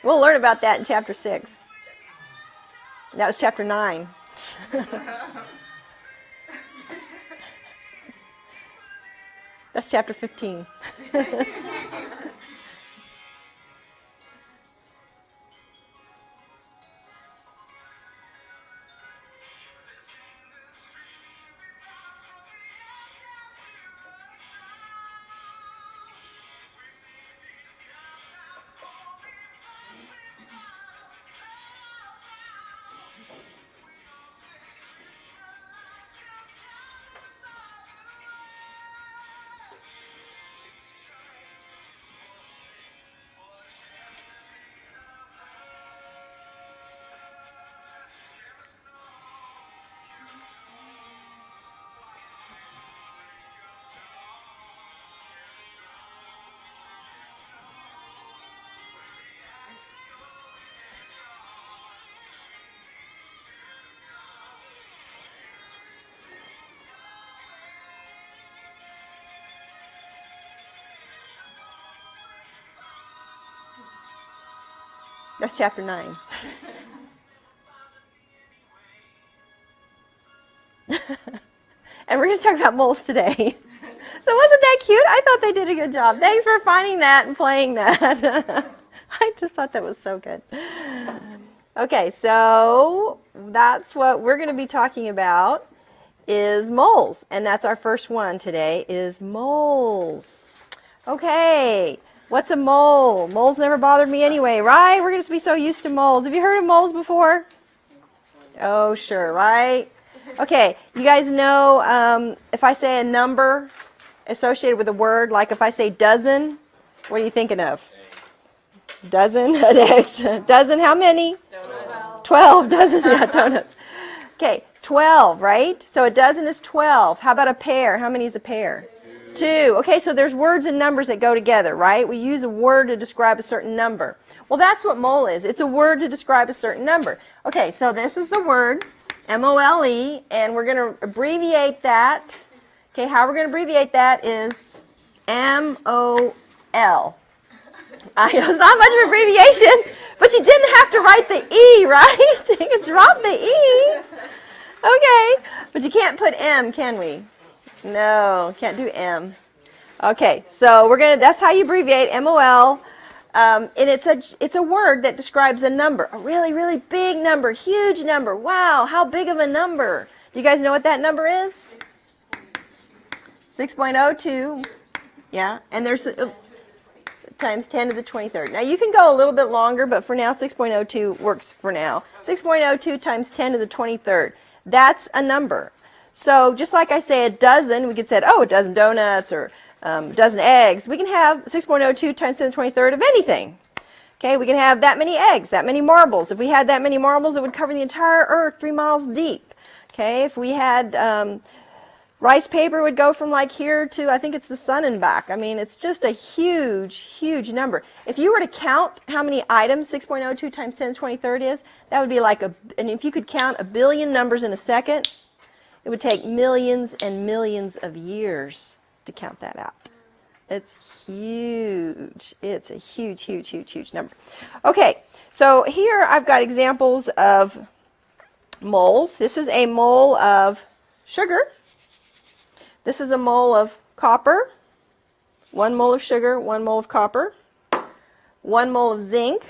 We'll learn about that in chapter 6. That was chapter 9. That's chapter 15. That's chapter 9. And we're going to talk about moles today. So wasn't that cute? I thought they did a good job. Thanks for finding that and playing that. I just thought that was so good. Okay, so that's what we're going to be talking about is moles. And that's our first one today is moles. Okay. What's a mole? Moles never bothered me anyway, right? We're going to be so used to moles. Have you heard of moles before? Oh, sure, right? Okay, you guys know if I say a number associated with a word, like if I say dozen, what are you thinking of? Dozen? An X. Dozen, how many? 12 dozen, yeah, donuts. Okay, 12, right? So a dozen is 12. How about a pair? How many is a pair? 2. Okay, so there's words and numbers that go together, right? We use a word to describe a certain number. Well, that's what mole is. It's a word to describe a certain number. Okay, so this is the word, M-O-L-E, and we're going to abbreviate that. Okay, how we're going to abbreviate that is M-O-L. I know it's not much of an abbreviation, but you didn't have to write the E, right? You can drop the E. Okay, but you can't put M, can we? No, can't do M. Okay, so that's how you abbreviate M-O-L. And it's a word that describes a number, a really, really big number, huge number. Wow, how big of a number. Do you guys know what that number is? 6.02. Yeah, and there's times 10 to the 23rd. Now you can go a little bit longer, but for now 6.02 works for now. 6.02 times 10 to the 23rd. That's a number. So just like I say a dozen, we could say, oh, a dozen donuts or a dozen eggs. We can have 6.02 times 10 to the 23rd of anything. Okay, we can have that many eggs, that many marbles. If we had that many marbles, it would cover the entire earth 3 miles deep. Okay, if we had rice paper, would go from like here to, I think it's the sun and back. I mean, it's just a huge, huge number. If you were to count how many items 6.02 times 10 to the 23rd is, that would be like and if you could count 1 billion numbers in a second, it would take millions and millions of years to count that out. It's huge. It's a huge, huge, huge, huge number. Okay, so here I've got examples of moles. This is a mole of sugar. This is a mole of copper. 1 mole of sugar, 1 mole of copper. 1 mole of zinc.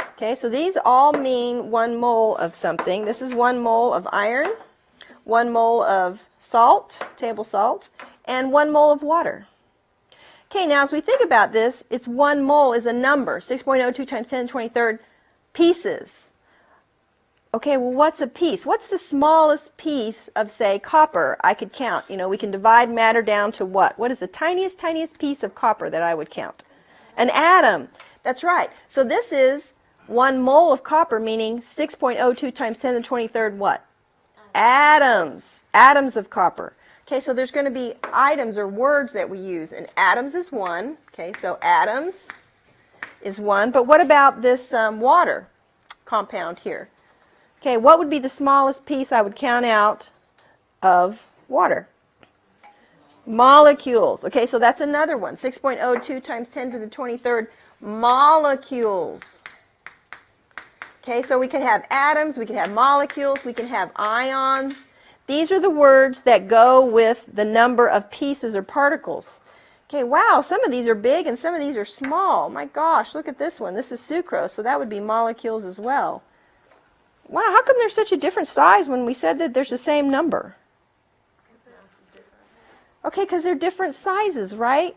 Okay, so these all mean 1 mole of something. This is 1 mole of iron. 1 mole of salt, table salt, and 1 mole of water. Okay, now as we think about this, it's 1 mole is a number, 6.02 times 10 to the 23rd pieces. Okay, well, what's a piece? What's the smallest piece of, say, copper I could count? You know, we can divide matter down to what? What is the tiniest piece of copper that I would count? An atom. That's right. So this is 1 mole of copper, meaning 6.02 times 10 to the 23rd what? Atoms. Atoms of copper. Okay, so there's going to be items or words that we use, and atoms is 1. Okay, so atoms is 1. But what about this water compound here? Okay, what would be the smallest piece I would count out of water? Molecules. Okay, so that's another one. 6.02 times 10 to the 23rd molecules. Okay, so we can have atoms, we can have molecules, we can have ions. These are the words that go with the number of pieces or particles. Okay, wow, some of these are big and some of these are small. My gosh, look at this one. This is sucrose, so that would be molecules as well. Wow, how come there's such a different size when we said that there's the same number? Okay, because they're different sizes, right?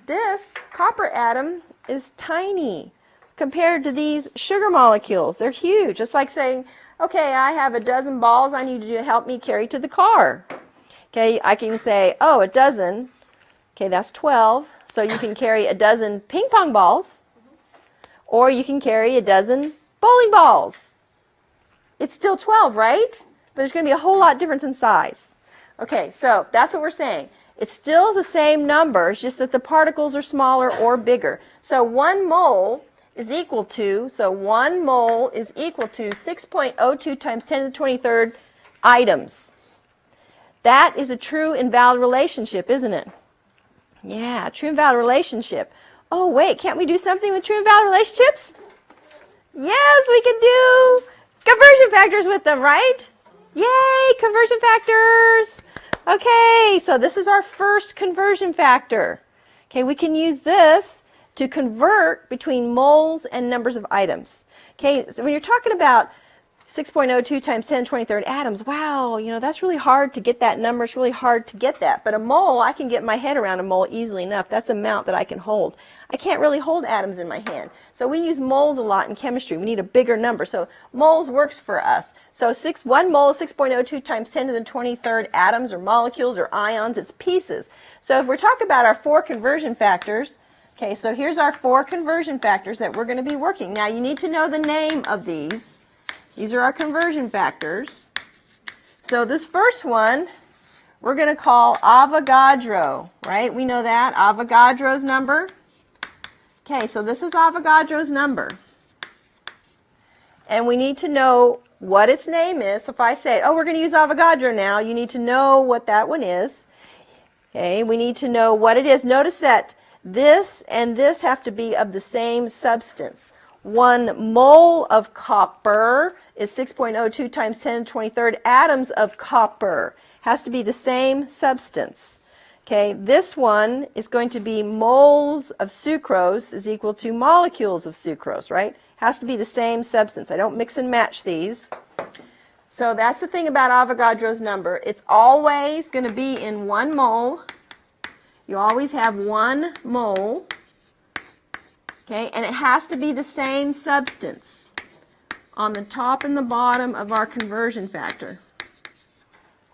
This copper atom is tiny compared to these sugar molecules. They're huge. It's like saying, okay, I have a dozen balls I need you to help me carry to the car. Okay, I can say, oh, a dozen. Okay, that's 12. So you can carry a dozen ping pong balls, or you can carry a dozen bowling balls. It's still 12, right? But there's going to be a whole lot difference in size. Okay, so that's what we're saying. It's still the same number, it's just that the particles are smaller or bigger. So 1 mole is equal to, 6.02 times 10 to the 23rd items. That is a true and valid relationship, isn't it? Yeah, true and valid relationship. Oh, wait, can't we do something with true and valid relationships? Yes, we can do conversion factors with them, right? Yay, conversion factors. Okay, so this is our first conversion factor. Okay, we can use this to convert between moles and numbers of items. Okay, so when you're talking about 6.02 times 10 to the 23rd atoms, wow, you know, that's really hard to get that number. It's really hard to get that. But a mole, I can get my head around a mole easily enough. That's an amount that I can hold. I can't really hold atoms in my hand. So we use moles a lot in chemistry. We need a bigger number. So moles works for us. So 1 mole is 6.02 times 10 to the 23rd atoms or molecules or ions. It's pieces. So if we're talking about our 4 conversion factors, okay, so here's our 4 conversion factors that we're going to be working. Now you need to know the name of these. These are our conversion factors. So this first one we're going to call Avogadro, right? We know that, Avogadro's number. Okay, so this is Avogadro's number. And we need to know what its name is. So if I say, oh, we're going to use Avogadro now, you need to know what that one is. Okay, we need to know what it is. Notice that this and this have to be of the same substance. 1 mole of copper is 6.02 times 10 to the 23rd atoms of copper. Has to be the same substance. Okay, this one is going to be moles of sucrose is equal to molecules of sucrose, right? Has to be the same substance. I don't mix and match these. So that's the thing about Avogadro's number. It's always going to be in 1 mole. You always have 1 mole. Okay, and it has to be the same substance on the top and the bottom of our conversion factor.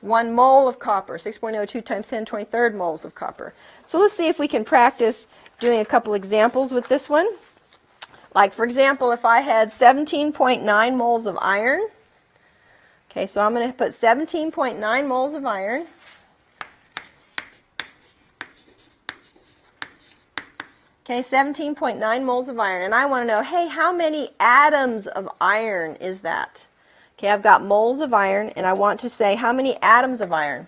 1 mole of copper, 6.02 times 10 to the 23rd moles of copper. So let's see if we can practice doing a couple examples with this one. Like, for example, if I had 17.9 moles of iron. Okay, so I'm going to put 17.9 moles of iron. Okay, 17.9 moles of iron. And I want to know, hey, how many atoms of iron is that? Okay, I've got moles of iron, and I want to say how many atoms of iron.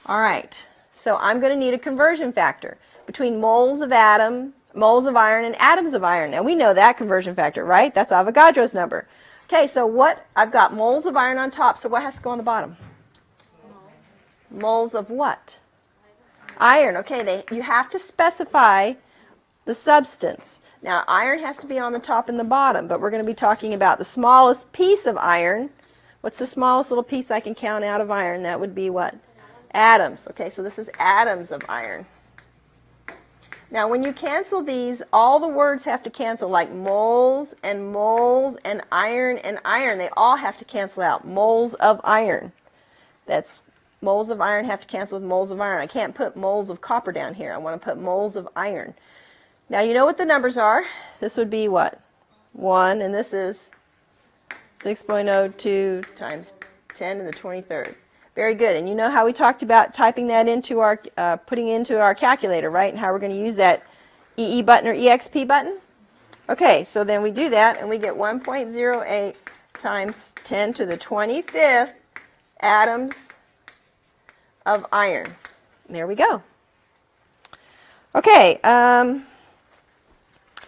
All right, so I'm going to need a conversion factor between moles of iron and atoms of iron. Now we know that conversion factor, right? That's Avogadro's number. Okay, so I've got moles of iron on top, so what has to go on the bottom? Moles of what? Iron. Okay, you have to specify the substance. Now, iron has to be on the top and the bottom, but we're going to be talking about the smallest piece of iron What's the smallest little piece I can count out of iron? That would be what? Atoms. Okay, so this is atoms of iron. Now, when you cancel these, all the words have to cancel, like moles and iron and iron. They all have to cancel out. Moles of iron. That's moles of iron have to cancel with moles of iron. I can't put moles of copper down here. I want to put moles of iron. Now, you know what the numbers are. This would be what? 1, and this is 6.02 times 10 to the 23rd. Very good. And you know how we talked about typing that into our, putting into our calculator, right? And how we're going to use that EE button or EXP button? Okay, so then we do that, and we get 1.08 times 10 to the 25th atoms of iron. There we go. Okay,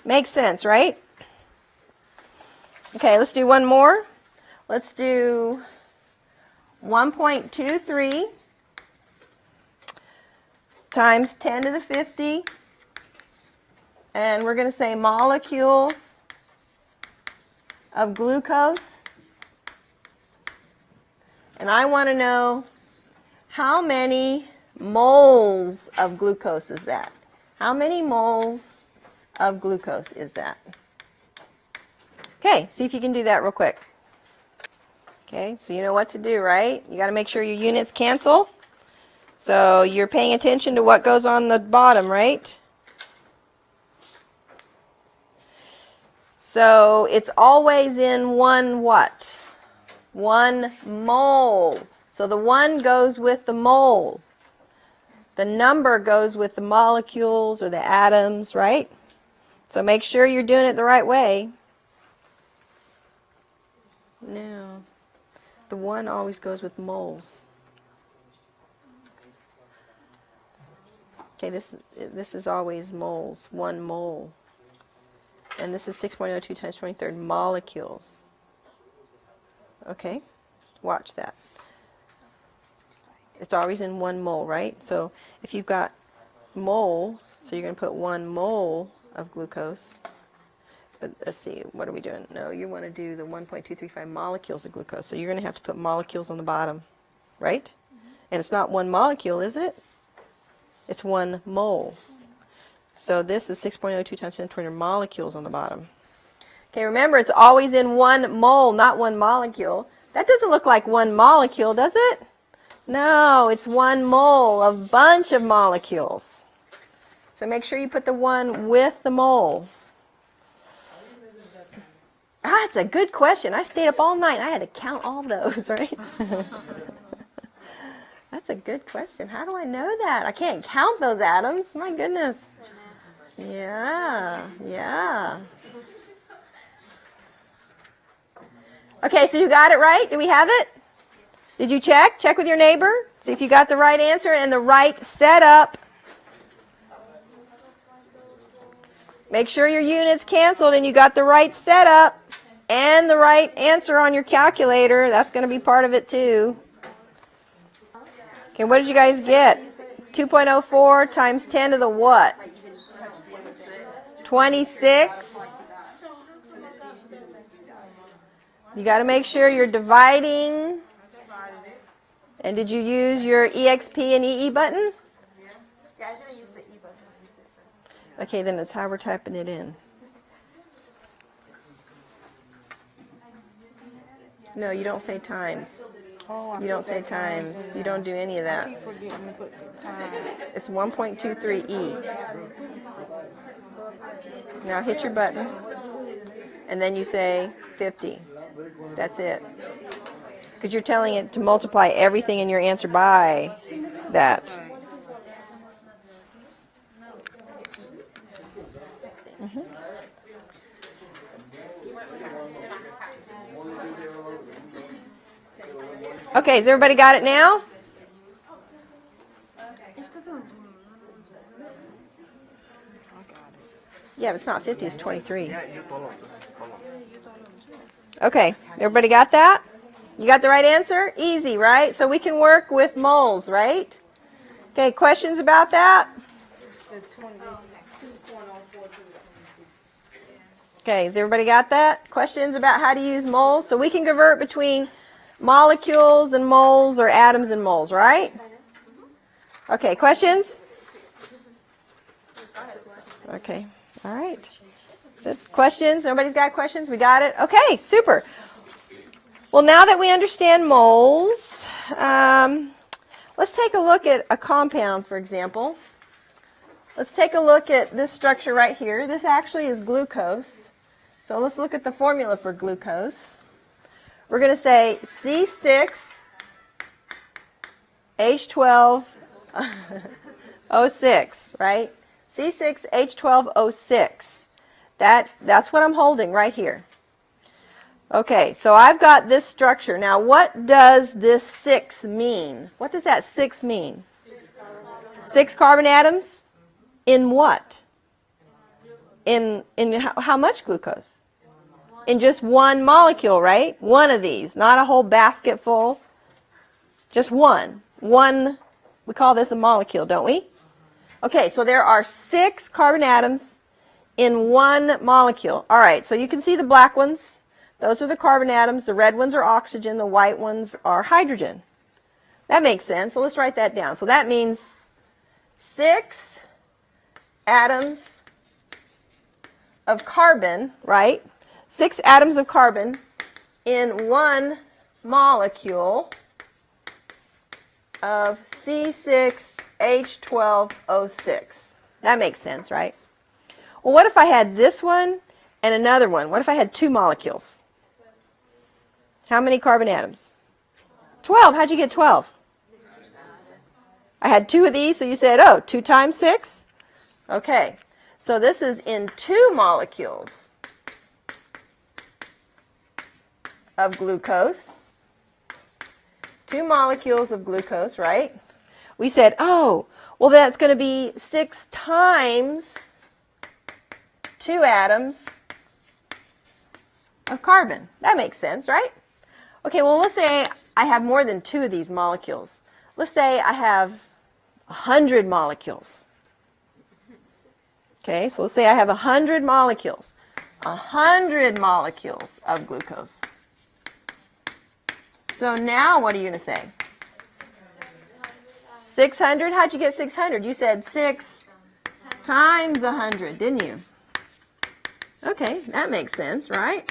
makes sense, right? Okay, let's do one more. Let's do 1.23 times 10 to the 50, and we're going to say molecules of glucose. And I want to know how many moles of glucose is that? How many moles of glucose is that? Okay, see if you can do that real quick. Okay, so you know what to do, right? You got to make sure your units cancel. So you're paying attention to what goes on the bottom, right? So it's always in one what? 1 mole. So the 1 goes with the mole. The number goes with the molecules or the atoms, right? So make sure you're doing it the right way. No. The 1 always goes with moles. Okay, this is always moles, 1 mole. And this is 6.02 times 23rd molecules. Okay, watch that. It's always in 1 mole, right? So if you've got mole, so you're going to put 1 mole of glucose. But let's see, what are we doing? No, you want to do the 1.235 molecules of glucose. So you're going to have to put molecules on the bottom, right? And it's not 1 molecule, is it? It's 1 mole. So this is 6.02 times 10 to the 20 molecules on the bottom. Okay, remember, it's always in 1 mole, not 1 molecule. That doesn't look like 1 molecule, does it? No, it's 1 mole, a bunch of molecules. So make sure you put the 1 with the mole. It's a good question. I stayed up all night. I had to count all those, right? That's a good question. How do I know that? I can't count those atoms. My goodness. Yeah, yeah. Okay, so you got it right? Do we have it? Did you check? Check with your neighbor. See if you got the right answer and the right setup. Make sure your unit's canceled and you got the right setup and the right answer on your calculator. That's going to be part of it too. Okay, what did you guys get? 2.04 times 10 to the what? 26. You got to make sure you're dividing. And did you use your EXP and EE button? Yeah, I didn't use the E button. Okay, then it's how we're typing it in. No, you don't say times. You don't say times. You don't do any of that. It's 1.23E. Now hit your button. And then you say 50. That's it. Because you're telling it to multiply everything in your answer by that. Okay, has everybody got it now? Yeah, but it's not 50, it's 23. Okay, everybody got that? You got the right answer? Easy, right? So we can work with moles, right? Okay, questions about that? Okay, has everybody got that? Questions about how to use moles? So we can convert between molecules and moles or atoms and moles, right? Okay, questions? Okay, all right. So questions? Nobody's got questions? We got it? Okay, super. Well, now that we understand moles, let's take a look at a compound, for example. Let's take a look at this structure right here. This actually is glucose. So let's look at the formula for glucose. We're going to say C6H12O6, right? C6H12O6. That's what I'm holding right here. Okay, so I've got this structure. Now, what does this 6 mean? What does that 6 mean? 6 carbon atoms? In what? In how much glucose? In just one molecule, right? One of these, not a whole basket full. Just one. One, we call this a molecule, don't we? Okay, so there are 6 carbon atoms in one molecule. All right, so you can see the black ones. Those are the carbon atoms. The red ones are oxygen. The white ones are hydrogen. That makes sense. So let's write that down. So that means 6 atoms of carbon, right? 6 atoms of carbon in one molecule of C6H12O6. That makes sense, right? Well, what if I had this one and another one? What if I had 2 molecules? How many carbon atoms? 12. How'd you get 12? I had 2 of these, so you said, oh, 2 times 6? Okay, so this is in 2 molecules of glucose. 2 molecules of glucose, right? We said, oh, well, that's going to be 6 times 2 atoms of carbon. That makes sense, right? Okay, well, let's say I have more than 2 of these molecules. Let's say I have 100 molecules. Okay, so let's say I have 100 molecules. 100 molecules of glucose. So now what are you going to say? 600? How'd you get 600? You said 6 times 100, didn't you? Okay, that makes sense, right?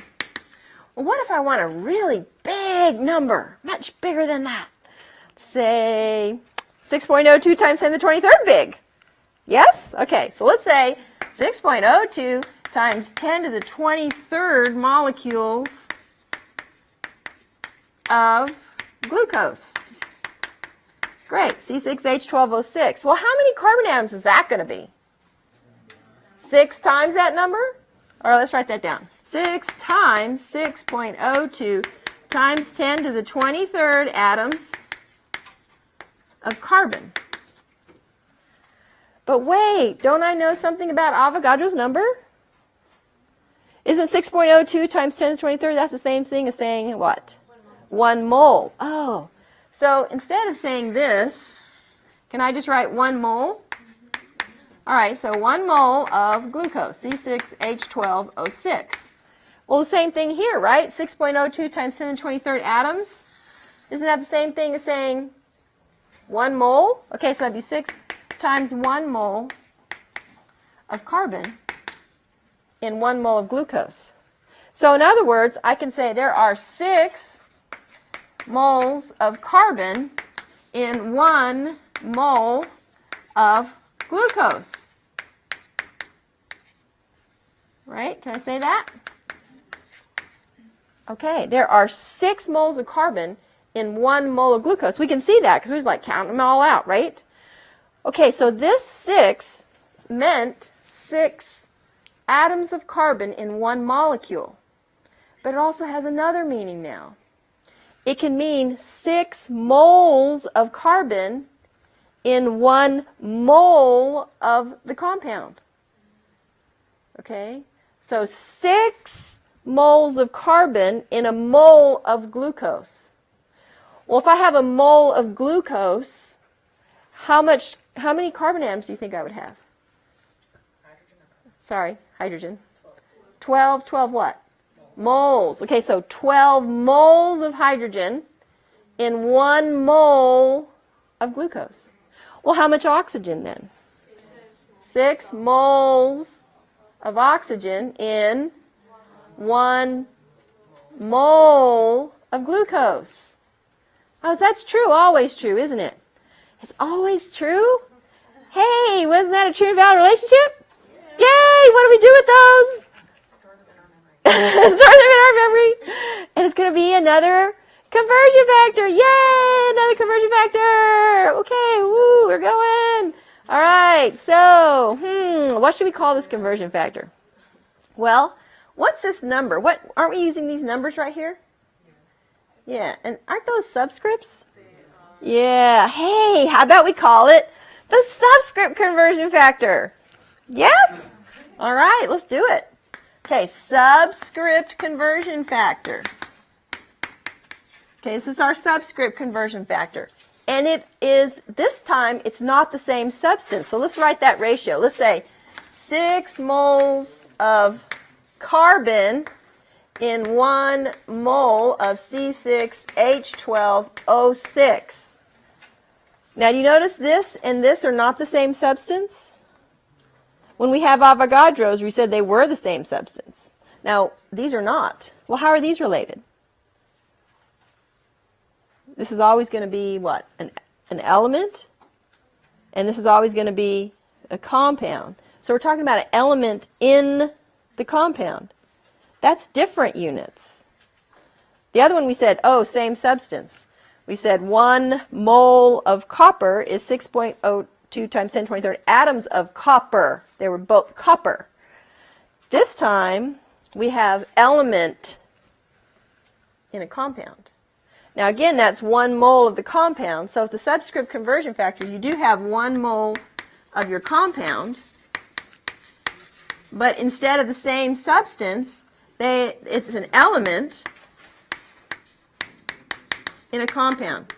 Well, what if I want a really big number, much bigger than that? Say 6.02 times 10 to the 23rd big. Yes? Okay, so let's say 6.02 times 10 to the 23rd molecules of glucose. Great, C6H12O6. Well, how many carbon atoms is that going to be? 6 times that number? All right, let's write that down. 6 times 6.02 times 10 to the 23rd atoms of carbon. But wait, don't I know something about Avogadro's number? Isn't 6.02 times 10 to the 23rd, that's the same thing as saying what? 1 mole. Oh, so instead of saying this, can I just write 1 mole? All right, so 1 mole of glucose, C6H12O6. Well, the same thing here, right? 6.02 times 10 to the 23rd atoms. Isn't that the same thing as saying 1 mole? Okay, so that'd be 6 times 1 mole of carbon in 1 mole of glucose. So in other words, I can say there are 6 moles of carbon in 1 mole of glucose. Right? Can I say that? Okay, there are 6 moles of carbon in 1 mole of glucose. We can see that because we was like counting them all out, right? Okay, so this 6 meant 6 atoms of carbon in 1 molecule. But it also has another meaning now. It can mean 6 moles of carbon in 1 mole of the compound. Okay, so 6 moles of carbon in a mole of glucose. Well, if I have a mole of glucose, how many carbon atoms do you think I would have? Sorry, hydrogen. 12 what? Moles. Okay, so 12 moles of hydrogen in 1 mole of glucose. Well, how much oxygen then? 6 moles of oxygen in 1 mole of glucose. Oh, that's true, always true, isn't it? It's always true? Hey, wasn't that a true and valid relationship? Yay! What do we do with those? Store them in our memory. And it's going to be another conversion factor. Yay! Another conversion factor. Okay, woo, we're going. All right, so, what should we call this conversion factor? Well, what's this number? Aren't we using these numbers right here? Yeah, and aren't those subscripts? Yeah, hey, how about we call it the subscript conversion factor? Yes? All right, let's do it. Okay, subscript conversion factor. Okay, this is our subscript conversion factor. And it is, this time, it's not the same substance. So let's write that ratio. Let's say 6 moles of carbon in 1 mole of C6H12O6. Now, do you notice this and this are not the same substance? When we have Avogadros, we said they were the same substance. Now, these are not. Well, how are these related? This is always going to be what? An element, and this is always going to be a compound. So we're talking about an element in the compound. That's different units. The other one we said, oh, same substance. We said 1 mole of copper is 6.02 times 10 to the 23rd atoms of copper. They were both copper. This time, we have element in a compound. Now again, that's 1 mole of the compound. So with the subscript conversion factor, you do have 1 mole of your compound. But instead of the same substance, it's an element in a compound.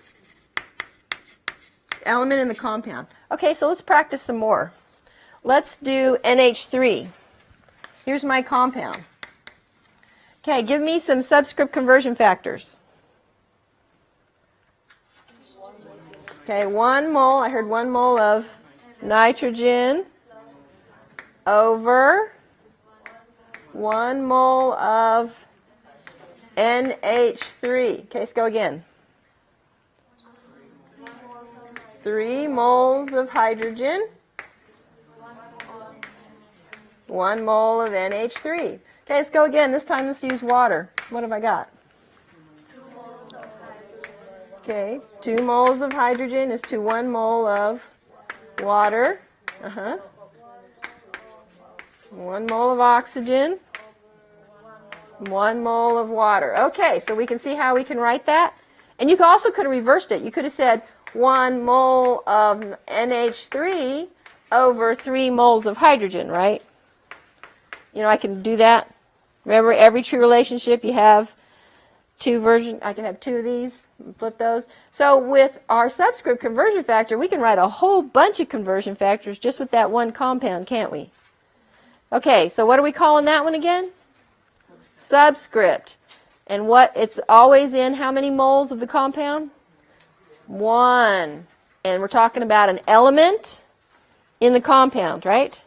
It's element in the compound. Okay, so let's practice some more. Let's do NH3. Here's my compound. Okay, give me some subscript conversion factors. Okay, 1 mole, I heard 1 mole of nitrogen over 1 mole of NH3. Okay, let's go again. 3 moles of hydrogen, 1 mole of NH3. Okay, let's go again. This time let's use water. What have I got? Okay, 2 moles of hydrogen is to 1 mole of water. 1 mole of oxygen, 1 mole of water. Okay, so we can see how we can write that. And you also could have reversed it. You could have said 1 mole of NH3 over 3 moles of hydrogen, right? You know, I can do that. Remember, every true relationship you have 2 versions. I can have 2 of these, flip those. So with our subscript conversion factor, we can write a whole bunch of conversion factors just with that one compound, can't we? Okay, so what are we calling that one again? Subscript. And what, it's always in how many moles of the compound? 1. And we're talking about an element in the compound, right?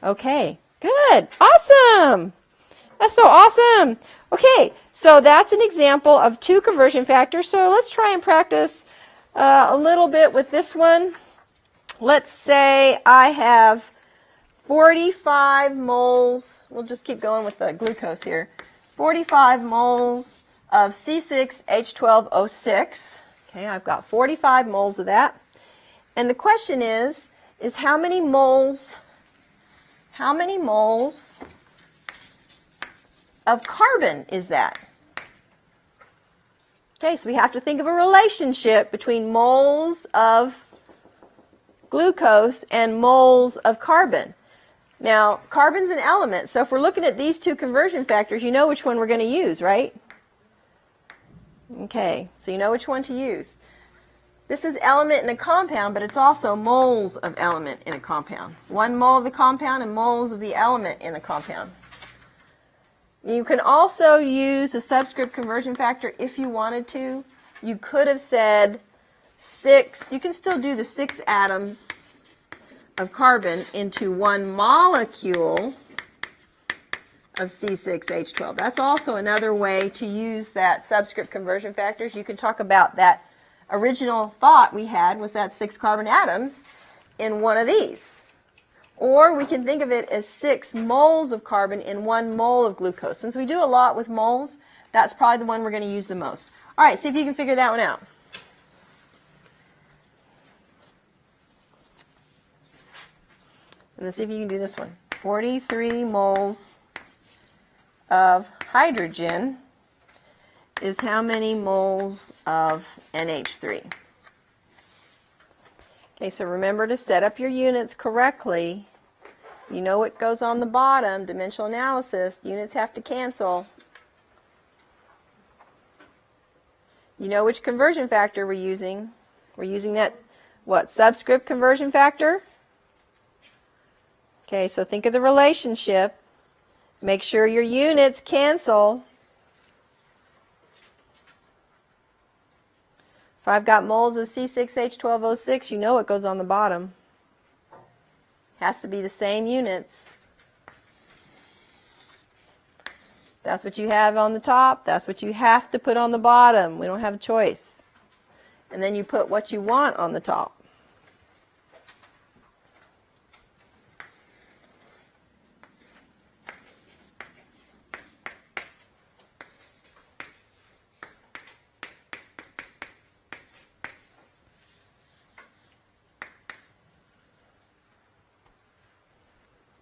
Okay, good. Awesome. That's so awesome. Okay, so that's an example of 2 conversion factors. So let's try and practice a little bit with this one. Let's say I have 45 moles. We'll just keep going with the glucose here. 45 moles of C6H12O6. Okay, I've got 45 moles of that. And the question is how many moles of carbon is that? Okay, so we have to think of a relationship between moles of glucose and moles of carbon. Now, carbon's an element, so if we're looking at these 2 conversion factors, you know which one we're going to use, right? Okay, so you know which one to use. This is element in a compound, but it's also moles of element in a compound. 1 mole of the compound and moles of the element in a compound. You can also use a subscript conversion factor if you wanted to you could have said 6, you can still do the 6 atoms of carbon into one molecule of C6H12. That's also another way to use that subscript conversion factors. You can talk about that original thought we had was that 6 carbon atoms in one of these. Or we can think of it as 6 moles of carbon in 1 mole of glucose. Since we do a lot with moles, that's probably the one we're going to use the most. All right, see if you can figure that one out. And let's see if you can do this one. 43 moles of hydrogen is how many moles of NH3? Okay, so remember to set up your units correctly. You know what goes on the bottom, dimensional analysis. Units have to cancel. You know which conversion factor we're using. We're using that, what, subscript conversion factor? Okay, so think of the relationship. Make sure your units cancel. If I've got moles of C6H12O6, you know what goes on the bottom. Has to be the same units. That's what you have on the top. That's what you have to put on the bottom. We don't have a choice. And then you put what you want on the top.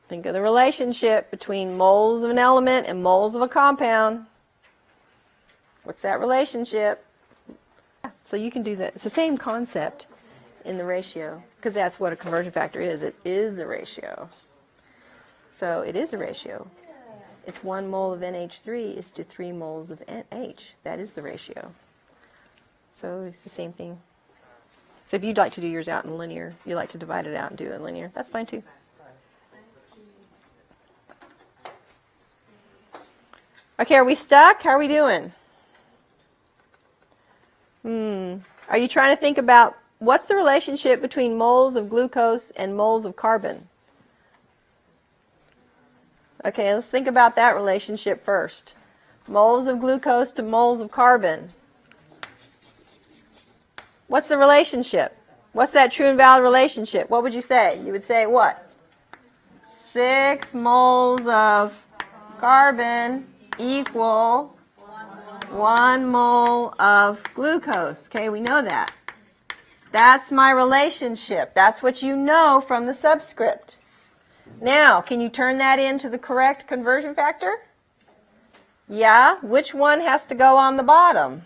Think of the relationship between moles of an element and moles of a compound. What's that relationship? So you can do that. It's the same concept in the ratio, because that's what a conversion factor is. It is a ratio. So it is a ratio. It's 1 mole of NH3 is to 3 moles of NH. That is the ratio. So it's the same thing. So if you'd like to do yours out in linear, you like to divide it out and do it in linear, that's fine too. Okay, are we stuck? How are we doing? Are you trying to think about what's the relationship between moles of glucose and moles of carbon? Okay, let's think about that relationship first. Moles of glucose to moles of carbon. What's the relationship? What's that true and valid relationship? What would you say? You would say what? 6 moles of carbon equal 1 mole of glucose. Okay, we know that. That's my relationship. That's what you know from the subscript. Now, can you turn that into the correct conversion factor? Yeah. Which one has to go on the bottom?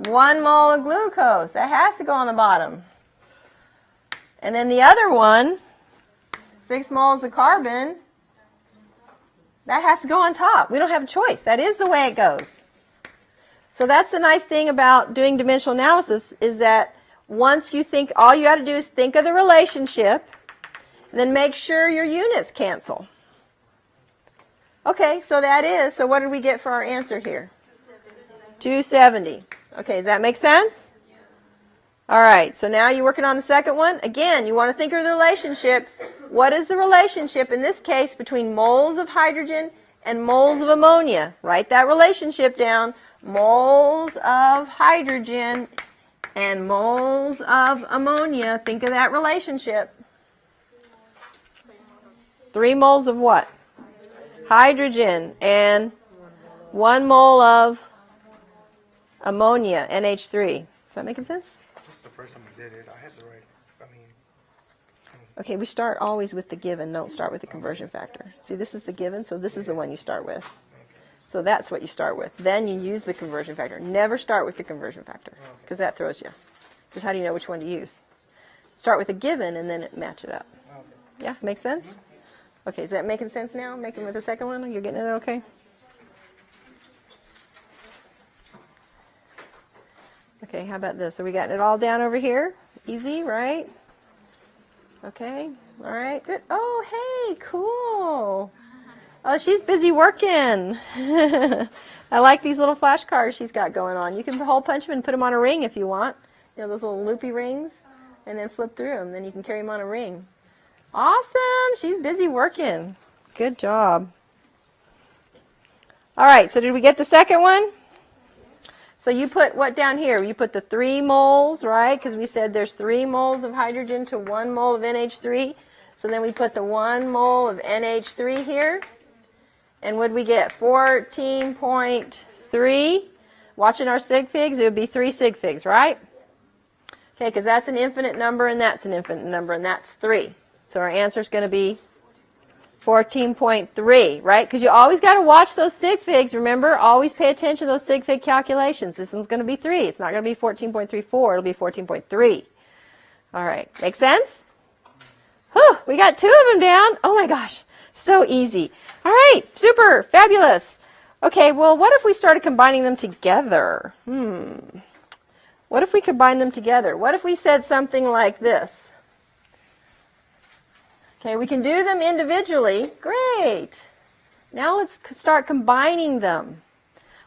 1 mole of glucose. That has to go on the bottom. And then the other one, 6 moles of carbon, that has to go on top. We don't have a choice. That is the way it goes. So that's the nice thing about doing dimensional analysis is that once you think, all you got to do is think of the relationship, and then make sure your units cancel. Okay, so that is, so what did we get for our answer here? 270. Okay, does that make sense? All right, so now you're working on the second one. Again, you want to think of the relationship. What is the relationship, in this case, between moles of hydrogen and moles of ammonia? Write that relationship down. Moles of hydrogen and moles of ammonia. Think of that relationship. 3 moles of what? Hydrogen and 1 mole of ammonia, NH3. Is that making sense? This is the first time I did it. I had the right, Okay, we start always with the given, don't start with the conversion factor. See, this is the given, so this is the one you start with. So that's what you start with. Then you use the conversion factor. Never start with the conversion factor, because that throws you. Because how do you know which one to use? Start with the given and then match it up. Yeah, makes sense? Okay, is that making sense now? Making with the second one? You're getting it okay? Okay, how about this? Are we getting it all down over here? Easy, right? Okay, all right, good. Oh, hey, cool. Oh, she's busy working. I like these little flashcards she's got going on. You can hole punch them and put them on a ring if you want. You know, those little loopy rings, and then flip through them. Then you can carry them on a ring. Awesome. She's busy working. Good job. All right, so did we get the second one? So you put what down here? You put the 3 moles, right? Because we said there's 3 moles of hydrogen to 1 mole of NH3. So then we put the 1 mole of NH3 here. And would we get 14.3? Watching our sig figs, it would be 3 sig figs, right? Okay, because that's an infinite number, and that's an infinite number, and that's 3. So our answer is going to be 14.3, right? Because you always got to watch those sig figs. Remember, always pay attention to those sig fig calculations. This one's going to be 3. It's not going to be 14.34. It'll be 14.3. All right. Make sense? Whew, we got 2 of them down. Oh, my gosh. So easy. All right. Super. Fabulous. Okay, well, what if we started combining them together? What if we combine them together? What if we said something like this? Okay, we can do them individually. Great. Now let's start combining them.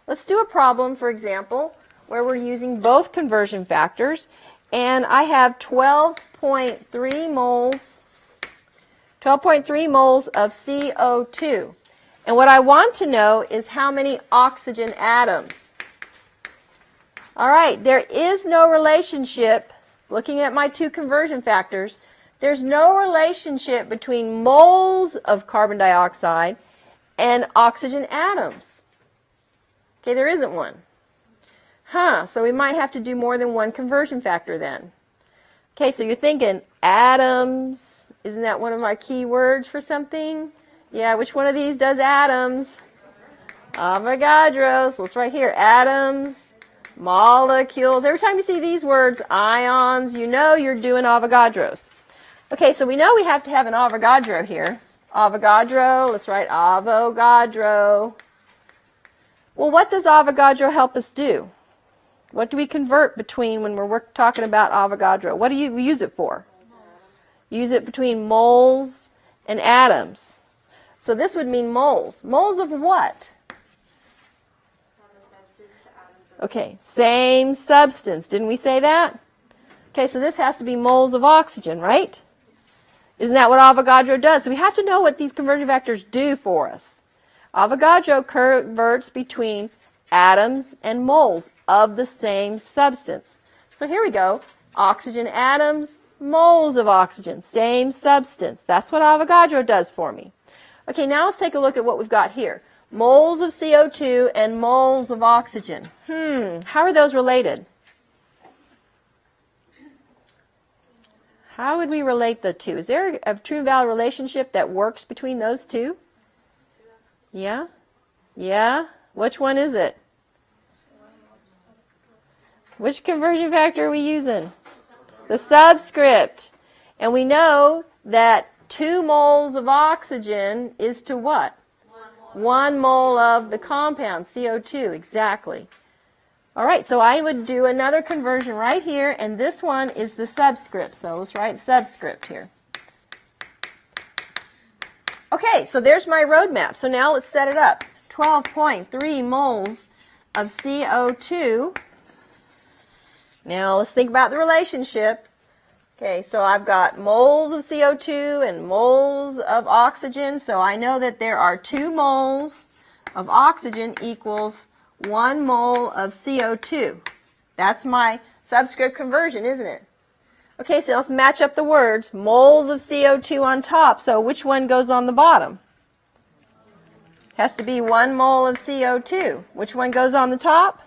Let's do a problem, for example, where we're using both conversion factors, and I have 12.3 moles of CO2. And what I want to know is how many oxygen atoms. All right, there is no relationship, looking at my 2 conversion factors, there's no relationship between moles of carbon dioxide and oxygen atoms. Okay, there isn't one. So we might have to do more than 1 conversion factor then. Okay, so you're thinking atoms. Isn't that one of our key words for something? Yeah, which one of these does atoms? Avogadro. So it's right here. Atoms, molecules. Every time you see these words, ions, you know you're doing Avogadros. Okay, so we know we have to have an Avogadro here. Avogadro, let's write Avogadro. Well, what does Avogadro help us do? What do we convert between when we're talking about Avogadro? What do you use it for? Use it between moles and atoms. So this would mean moles. Moles of what? Okay, same substance. Didn't we say that? Okay, so this has to be moles of oxygen, right? Isn't that what Avogadro does? So we have to know what these conversion factors do for us. Avogadro converts between atoms and moles of the same substance. So here we go. Oxygen atoms, moles of oxygen, same substance. That's what Avogadro does for me. Okay, now let's take a look at what we've got here. Moles of CO2 and moles of oxygen. How are those related? How would we relate the two? Is there a true and valid relationship that works between those two? Yeah? Yeah? Which one is it? Which conversion factor are we using? The subscript. And we know that 2 moles of oxygen is to what? 1 mole of the compound, CO2, exactly. All right, so I would do another conversion right here, and this one is the subscript. So let's write subscript here. Okay, so there's my roadmap. So now let's set it up. 12.3 moles of CO2. Now let's think about the relationship. Okay, so I've got moles of CO2 and moles of oxygen. So I know that there are 2 moles of oxygen equals 1 mole of CO2. That's my subscript conversion, isn't it? Okay, so let's match up the words. Moles of CO2 on top. So which one goes on the bottom? Has to be 1 mole of CO2. Which one goes on the top?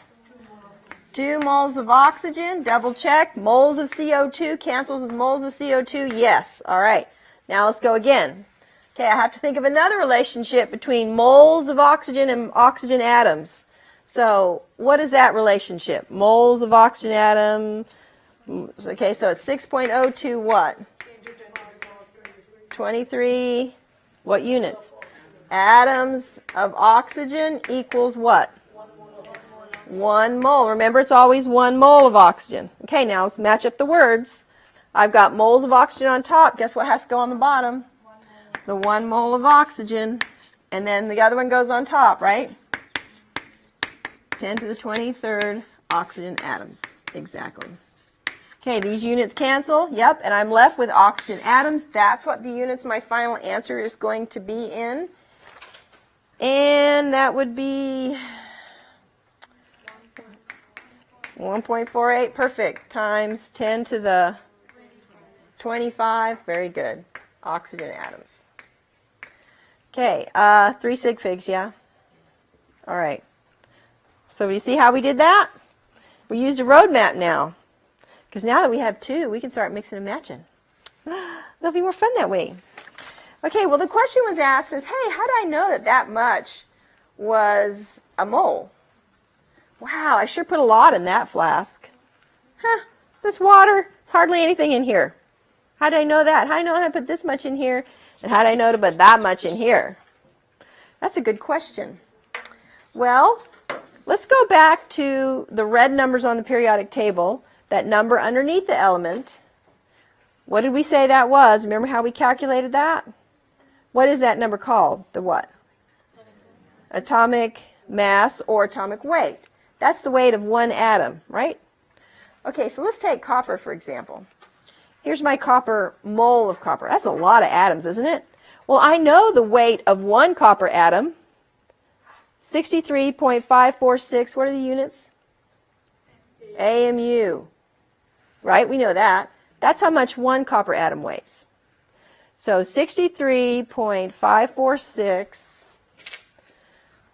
2 moles of oxygen. Double check. Moles of CO2 cancels with moles of CO2. Yes. All right. Now let's go again. Okay, I have to think of another relationship between moles of oxygen and oxygen atoms. So what is that relationship? Moles of oxygen atom. Okay, so it's 6.02 what? 23. What units? Atoms of oxygen equals what? 1 mole. Remember, it's always 1 mole of oxygen. Okay, now let's match up the words. I've got moles of oxygen on top. Guess what has to go on the bottom? The 1 mole of oxygen. And then the other one goes on top, right? 10 to the 23rd oxygen atoms. Exactly. Okay, these units cancel. Yep, and I'm left with oxygen atoms. That's what the units my final answer is going to be in. And that would be 1.48, perfect, times 10 to the 25. Very good. Oxygen atoms. Okay, 3 sig figs, yeah? All right. So you see how we did that? We used a roadmap now. Because now that we have 2, we can start mixing and matching. They'll be more fun that way. Okay, well the question was asked is, hey, how did I know that that much was a mole? Wow, I sure put a lot in that flask. Huh, this water, hardly anything in here. How did I know that? How did I know I put this much in here? And how did I know to put that much in here? That's a good question. Well, let's go back to the red numbers on the periodic table. That number underneath the element. What did we say that was? Remember how we calculated that? What is that number called? The what? Atomic mass or atomic weight. That's the weight of one atom, right? Okay, so let's take copper, for example. Here's my copper, mole of copper. That's a lot of atoms, isn't it? Well, I know the weight of one copper atom. 63.546, what are the units? AMU. Right, we know that. That's how much one copper atom weighs. So 63.546.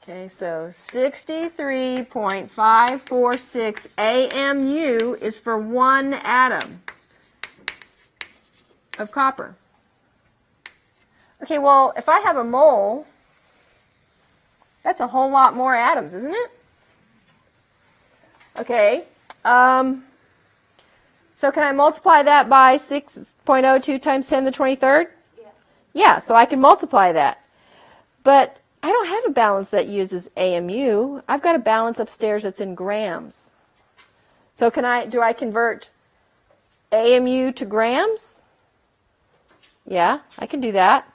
Okay, so 63.546 AMU is for one atom of copper. Okay, well, if I have a mole, that's a whole lot more atoms, isn't it? Okay. So can I multiply that by 6.02 times 10 to the 23rd? Yeah, so I can multiply that. But I don't have a balance that uses AMU. I've got a balance upstairs that's in grams. So do I convert AMU to grams? Yeah, I can do that.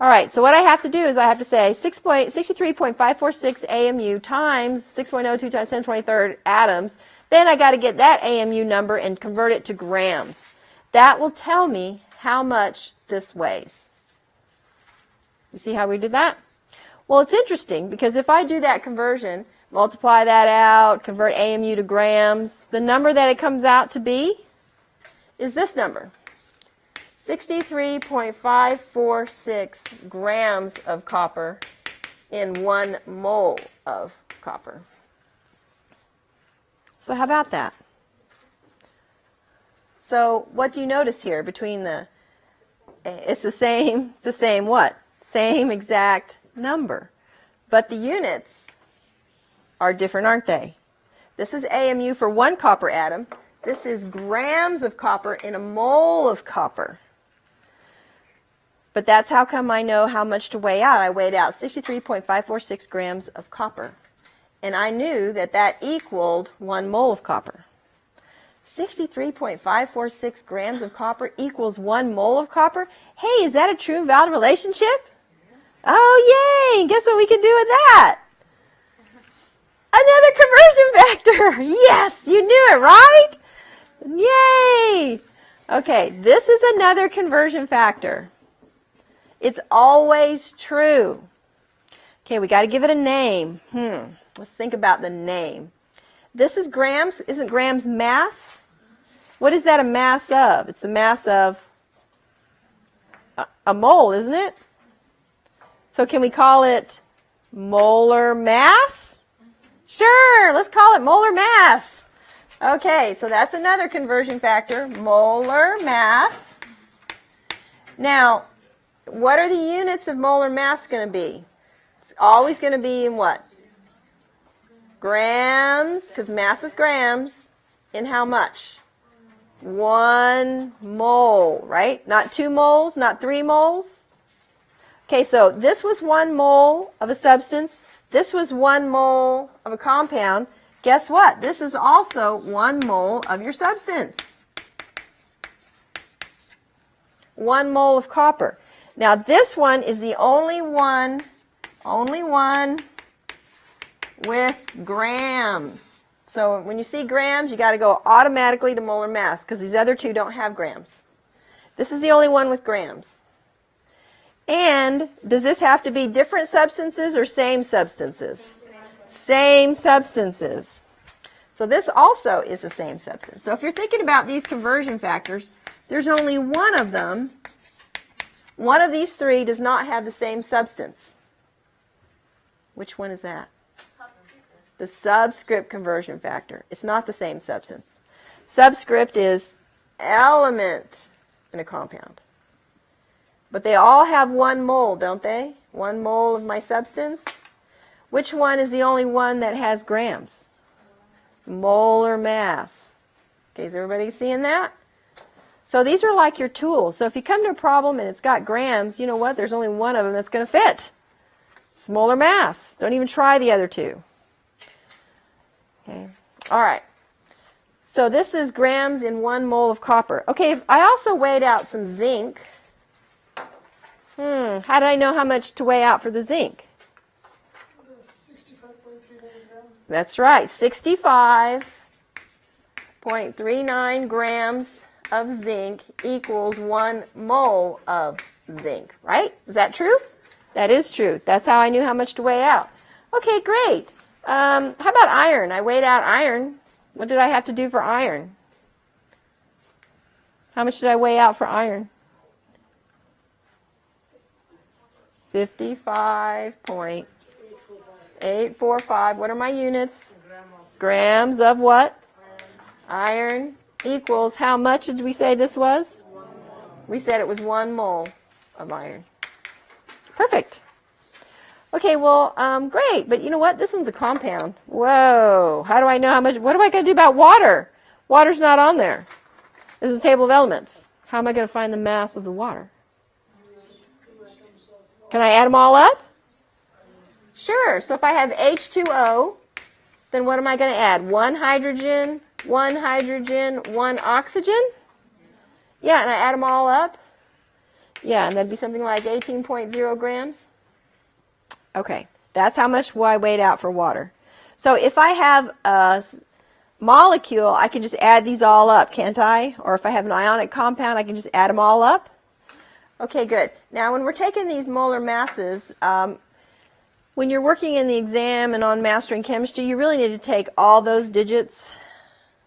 All right, so what I have to do is I have to say 63.546 AMU times 6.02 times 10 to the 23rd atoms. Then I got to get that AMU number and convert it to grams. That will tell me how much this weighs. You see how we did that? Well, it's interesting because if I do that conversion, multiply that out, convert AMU to grams, the number that it comes out to be is this number. 63.546 grams of copper in 1 mole of copper. So how about that? So what do you notice here between it's the same what? Same exact number. But the units are different, aren't they? This is AMU for 1 copper atom. This is grams of copper in a mole of copper. But that's how come I know how much to weigh out. I weighed out 63.546 grams of copper. And I knew that that equaled 1 mole of copper. 63.546 grams of copper equals 1 mole of copper? Hey, is that a true and valid relationship? Oh, yay! Guess what we can do with that? Another conversion factor! Yes, you knew it, right? Yay! Okay, this is another conversion factor. It's always true. Okay, we got to give it a name. Let's think about the name. This is grams. Isn't grams mass? What is that a mass of? It's the mass of a mole, isn't it? So can we call it molar mass? Sure, let's call it molar mass. Okay, so that's another conversion factor, molar mass. Now, what are the units of molar mass going to be? It's always going to be in what? Grams, because mass is grams, in how much? 1 mole, right? Not 2 moles, not 3 moles. Okay, so this was 1 mole of a substance. This was 1 mole of a compound. Guess what? This is also 1 mole of your substance. 1 mole of copper. Now this one is the only one with grams. So when you see grams, you got to go automatically to molar mass because these other two don't have grams. This is the only one with grams. And does this have to be different substances or same substances? Same substances. So this also is the same substance. So if you're thinking about these conversion factors, there's only one of them. One of these three does not have the same substance. Which one is that? The subscript conversion factor. It's not the same substance. Subscript is element in a compound. But they all have 1 mole, don't they? 1 mole of my substance. Which one is the only one that has grams? Molar mass. Okay, is everybody seeing that? So these are like your tools. So if you come to a problem and it's got grams, you know what? There's only one of them that's going to fit. It's molar mass. Don't even try the other two. Okay. All right. So this is grams in 1 mole of copper. Okay, I also weighed out some zinc. How did I know how much to weigh out for the zinc? 65.39 grams. That's right, 65.39 grams of zinc equals 1 mole of zinc, right? Is that true? That is true. That's how I knew how much to weigh out. Okay, great. How about iron? I weighed out iron. What did I have to do for iron? How much did I weigh out for iron? 55.845. What are my units? Grams of what? Iron equals how much did we say this was? We said it was 1 mole of iron. Perfect. Okay, well, great. But you know what? This one's a compound. Whoa. How do I know how much? What am I going to do about water? Water's not on there. This is a table of elements. How am I going to find the mass of the water? Can I add them all up? Sure. So if I have H2O, then what am I going to add? 1 hydrogen, 1 hydrogen, 1 oxygen? Yeah, and I add them all up? Yeah, and that'd be something like 18.0 grams. Okay, that's how much I weighed out for water. So if I have a molecule, I can just add these all up, can't I? Or if I have an ionic compound, I can just add them all up? Okay, good. Now, when we're taking these molar masses, when you're working in the exam and on mastering chemistry, you really need to take all those digits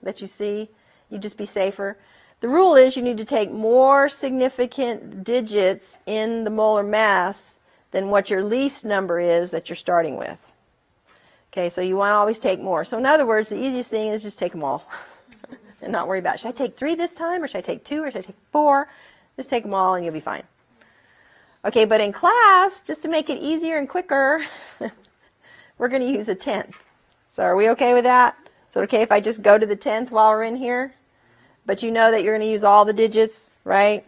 that you see. You'd just be safer. The rule is you need to take more significant digits in the molar mass than what your least number is that you're starting with. Okay, so you want to always take more. So in other words, the easiest thing is just take them all and not worry about it. Should I take 3 this time, or should I take 2, or should I take 4? Just take them all and you'll be fine. Okay, but in class, just to make it easier and quicker, we're going to use a 10th. So are we okay with that? Is it okay if I just go to the 10th while we're in here? But you know that you're going to use all the digits, right?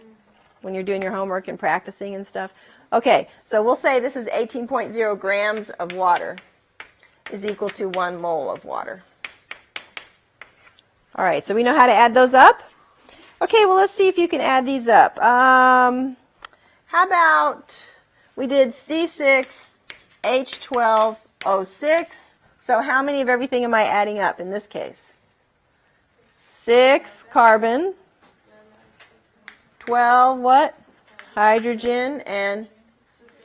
When you're doing your homework and practicing and stuff. Okay, so we'll say this is 18.0 grams of water is equal to 1 mole of water. All right, so we know how to add those up? Okay, well, let's see if you can add these up. How about we did C6H12O6. So how many of everything am I adding up in this case? 6 carbon, 12 what? Hydrogen, and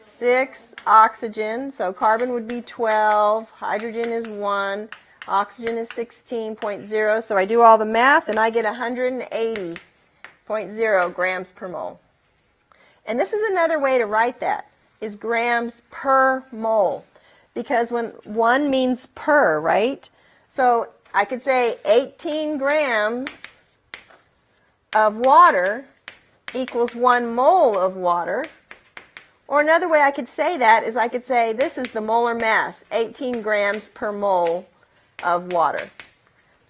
6 oxygen. So carbon would be 12, hydrogen is 1, oxygen is 16.0. So I do all the math and I get 180.0 grams per mole. And this is another way to write that, is grams per mole. Because when 1 means per, right? So I could say 18 grams of water equals 1 mole of water. Or another way I could say that is I could say this is the molar mass, 18 grams per mole of water.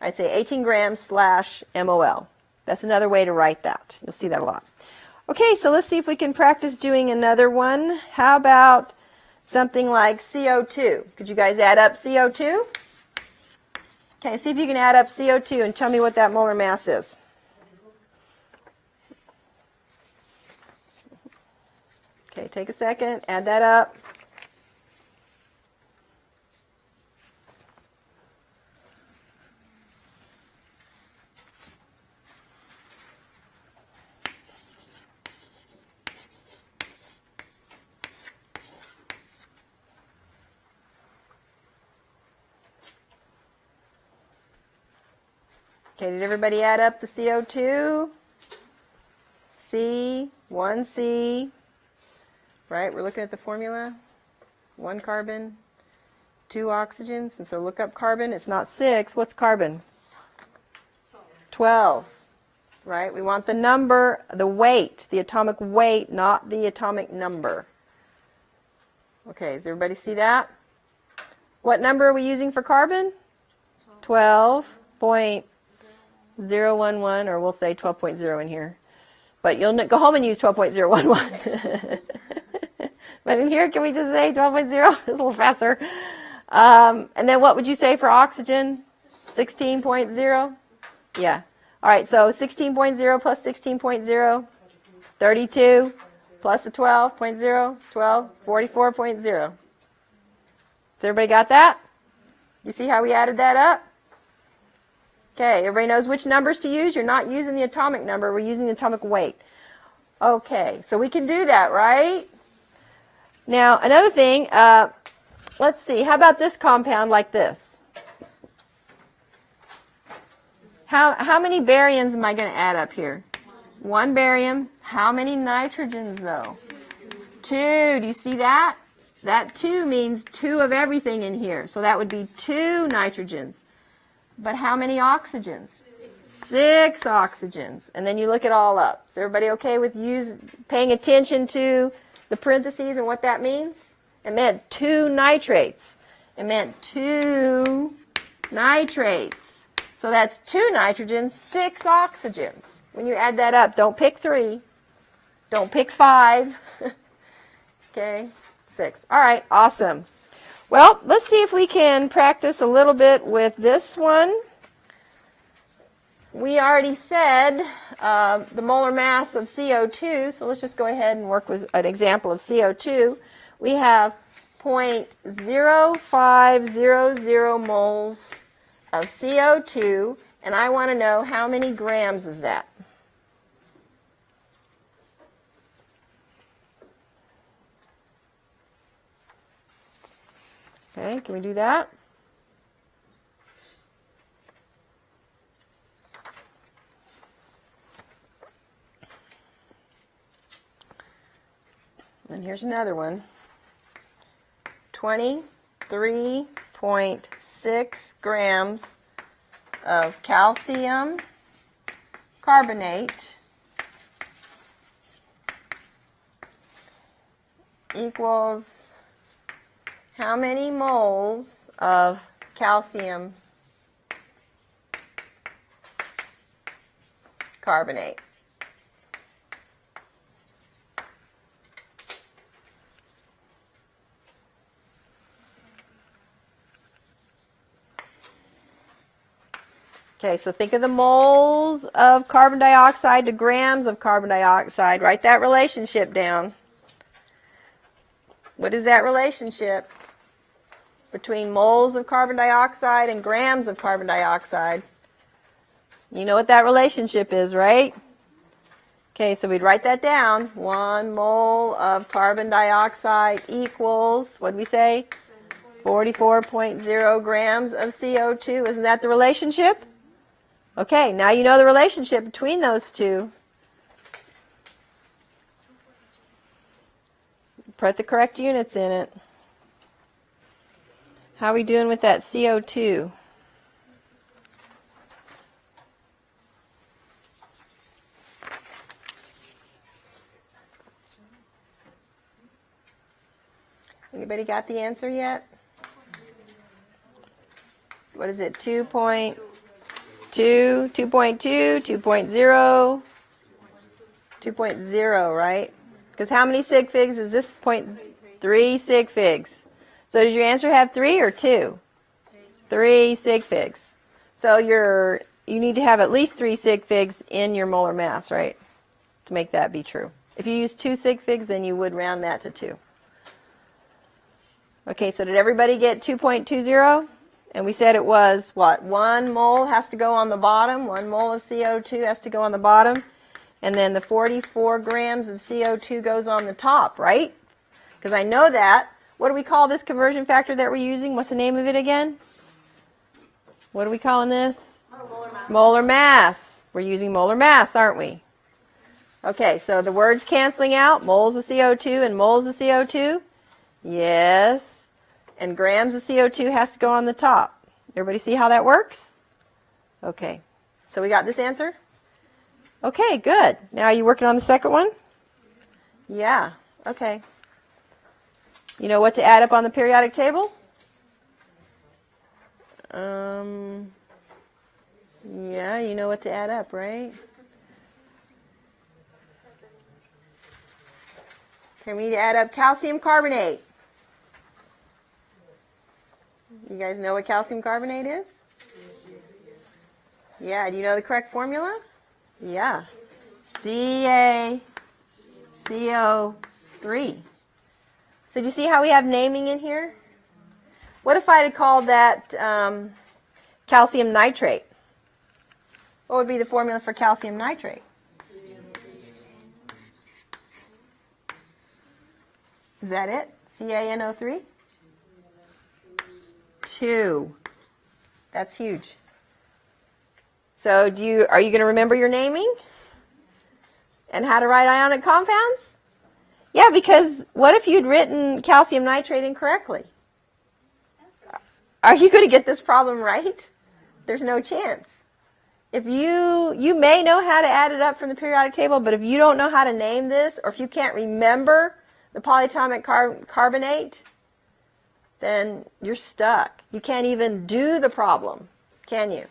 I'd say 18 grams slash MOL. That's another way to write that. You'll see that a lot. Okay, so let's see if we can practice doing another one. How about something like CO2? Could you guys add up CO2? Okay, see if you can add up CO2 and tell me what that molar mass is. Okay, take a second, add that up. Okay, did everybody add up the CO2? C, 1C, right? We're looking at the formula. 1 carbon, 2 oxygens. And so look up carbon. It's not 6. What's carbon? 12. Right? We want the number, the weight, the atomic weight, not the atomic number. Okay, does everybody see that? What number are we using for carbon? 12.011, or we'll say 12.0 in here. But you'll go home and use 12.011. But in here, can we just say 12.0? It's a little faster. And then what would you say for oxygen? 16.0? Yeah. All right, so 16.0 plus 16.0, 32, plus the 12.0, 12, 44.0. Has everybody got that? You see how we added that up? Okay, everybody knows which numbers to use. You're not using the atomic number. We're using the atomic weight. Okay, so we can do that, right? Now, another thing, let's see. How about this compound like this? How many baryons am I going to add up here? 1 barium. How many nitrogens, though? 2. Do you see that? That 2 means 2 of everything in here. So that would be 2 nitrogens. But how many oxygens? 6 oxygens. And then you look it all up. Is everybody okay with paying attention to the parentheses and what that means? It meant 2 nitrates. It meant 2 nitrates. So that's 2 nitrogens, 6 oxygens. When you add that up, don't pick 3. Don't pick 5. Okay, 6. All right, awesome. Well, let's see if we can practice a little bit with this one. We already said the molar mass of CO2, so let's just go ahead and work with an example of CO2. We have 0.0500 moles of CO2, and I want to know how many grams is that. Okay, can we do that? And here's another one. 23.6 grams of calcium carbonate equals how many moles of calcium carbonate? Okay, so think of the moles of carbon dioxide to grams of carbon dioxide. Write that relationship down. What is that relationship between moles of carbon dioxide and grams of carbon dioxide? You know what that relationship is, right? Okay, so we'd write that down. 1 mole of carbon dioxide equals, what did we say? 44.0 grams of CO2. Isn't that the relationship? Okay, now you know the relationship between those two. Put the correct units in it. How are we doing with that CO2? Anybody got the answer yet? What is it? 2.2, 2.2, 2.0, 2.0, right? Because how many sig figs is this? 0.3 sig figs. So does your answer have 3 or 2? 3 sig figs. So you need to have at least 3 sig figs in your molar mass, right? To make that be true. If you use 2 sig figs, then you would round that to 2. Okay, so did everybody get 2.20? And we said it was, what, 1 mole has to go on the bottom, 1 mole of CO2 has to go on the bottom, and then the 44 grams of CO2 goes on the top, right? Because I know that. What do we call this conversion factor that we're using? What's the name of it again? What are we calling this? Molar mass. Molar mass. We're using molar mass, aren't we? Okay, so the words canceling out, moles of CO2 and moles of CO2. Yes. And grams of CO2 has to go on the top. Everybody see how that works? Okay. So we got this answer? Okay, good. Now are you working on the second one? Yeah. Okay. You know what to add up on the periodic table? Yeah, you know what to add up, right? Okay, we need to add up calcium carbonate. You guys know what calcium carbonate is? Yeah, do you know the correct formula? Yeah. CaCO3. So do you see how we have naming in here? What if I had called that calcium nitrate? What would be the formula for calcium nitrate? Is that it? CaNO3? 2. That's huge. So are you going to remember your naming? And how to write ionic compounds? Yeah, because what if you'd written calcium nitrate incorrectly? Are you going to get this problem right? There's no chance. If you may know how to add it up from the periodic table, but if you don't know how to name this, or if you can't remember the polyatomic carbonate, then you're stuck. You can't even do the problem, can you?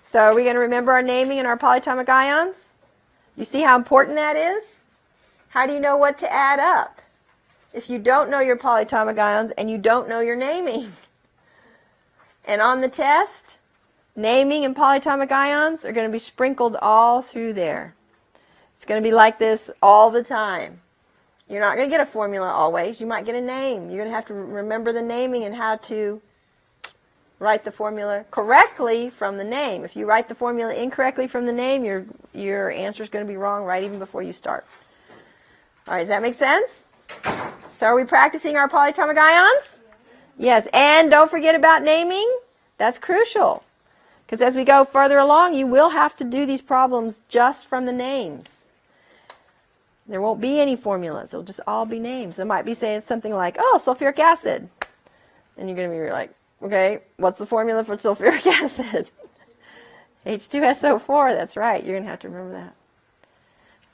So are we going to remember our naming and our polyatomic ions? You see how important that is? How do you know what to add up if you don't know your polyatomic ions and you don't know your naming? And on the test, naming and polyatomic ions are going to be sprinkled all through there. It's going to be like this all the time. You're not going to get a formula always. You might get a name. You're going to have to remember the naming and how to write the formula correctly from the name. If you write the formula incorrectly from the name, your answer is going to be wrong right even before you start. All right, does that make sense? So are we practicing our polyatomic ions? Yes, and don't forget about naming. That's crucial. Because as we go further along, you will have to do these problems just from the names. There won't be any formulas. It'll just all be names. It might be saying something like, oh, sulfuric acid. And you're going to be like, okay, what's the formula for sulfuric acid? H2SO4, that's right. You're going to have to remember that.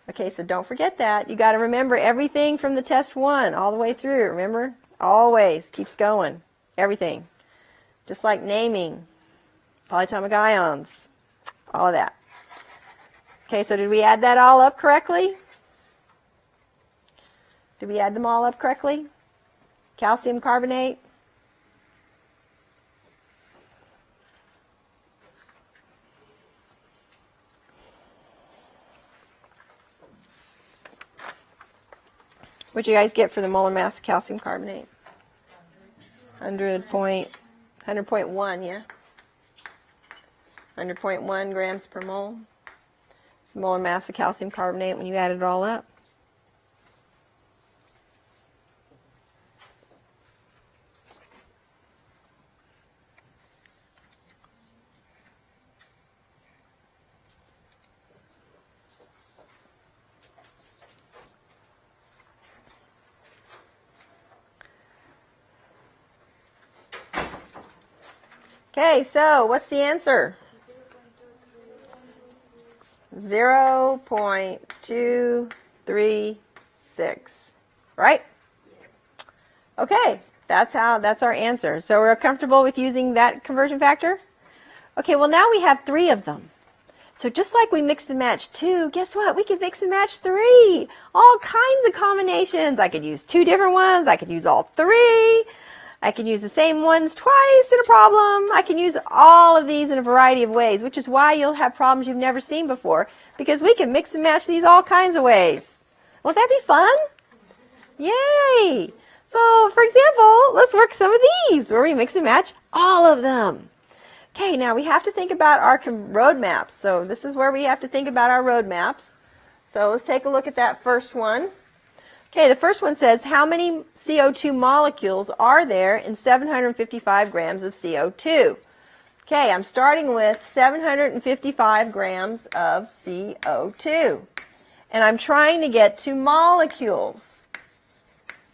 Okay, so don't forget that. You got to remember everything from the test 1 all the way through. Remember? Always keeps going. Everything. Just like naming, polyatomic ions, all of that. Okay, so did we add that all up correctly? Did we add them all up correctly? Calcium carbonate. What'd you guys get for the molar mass of calcium carbonate? 100.1, yeah? 100.1 grams per mole. It's the molar mass of calcium carbonate when you add it all up. Okay, so what's the answer? 0.236, right? Okay, that's our answer. So we're comfortable with using that conversion factor? Okay, well now we have 3 of them. So just like we mixed and matched 2, guess what? We could mix and match 3. All kinds of combinations. I could use 2 different ones. I could use all 3. I can use the same ones twice in a problem. I can use all of these in a variety of ways, which is why you'll have problems you've never seen before, because we can mix and match these all kinds of ways. Won't that be fun? Yay! So, for example, let's work some of these where we mix and match all of them. Okay, now we have to think about our road maps. So this is where we have to think about our road maps. So let's take a look at that first one. Okay, the first one says, how many CO2 molecules are there in 755 grams of CO2? Okay, I'm starting with 755 grams of CO2. And I'm trying to get to molecules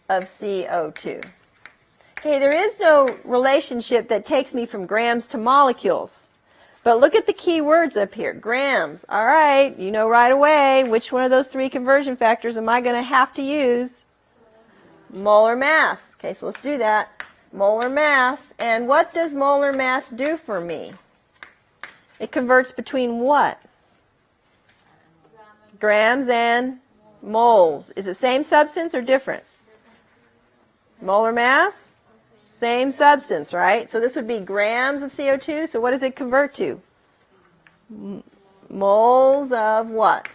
of CO2. Okay, there is no relationship that takes me from grams to molecules. But look at the key words up here. Grams. All right, you know right away which one of those three conversion factors am I going to have to use? Molar mass. Okay, so let's do that. Molar mass. And what does molar mass do for me? It converts between what? Grams and moles. Is it same substance or different? Molar mass? Same substance, right? So this would be grams of CO2. So what does it convert to? Moles of what?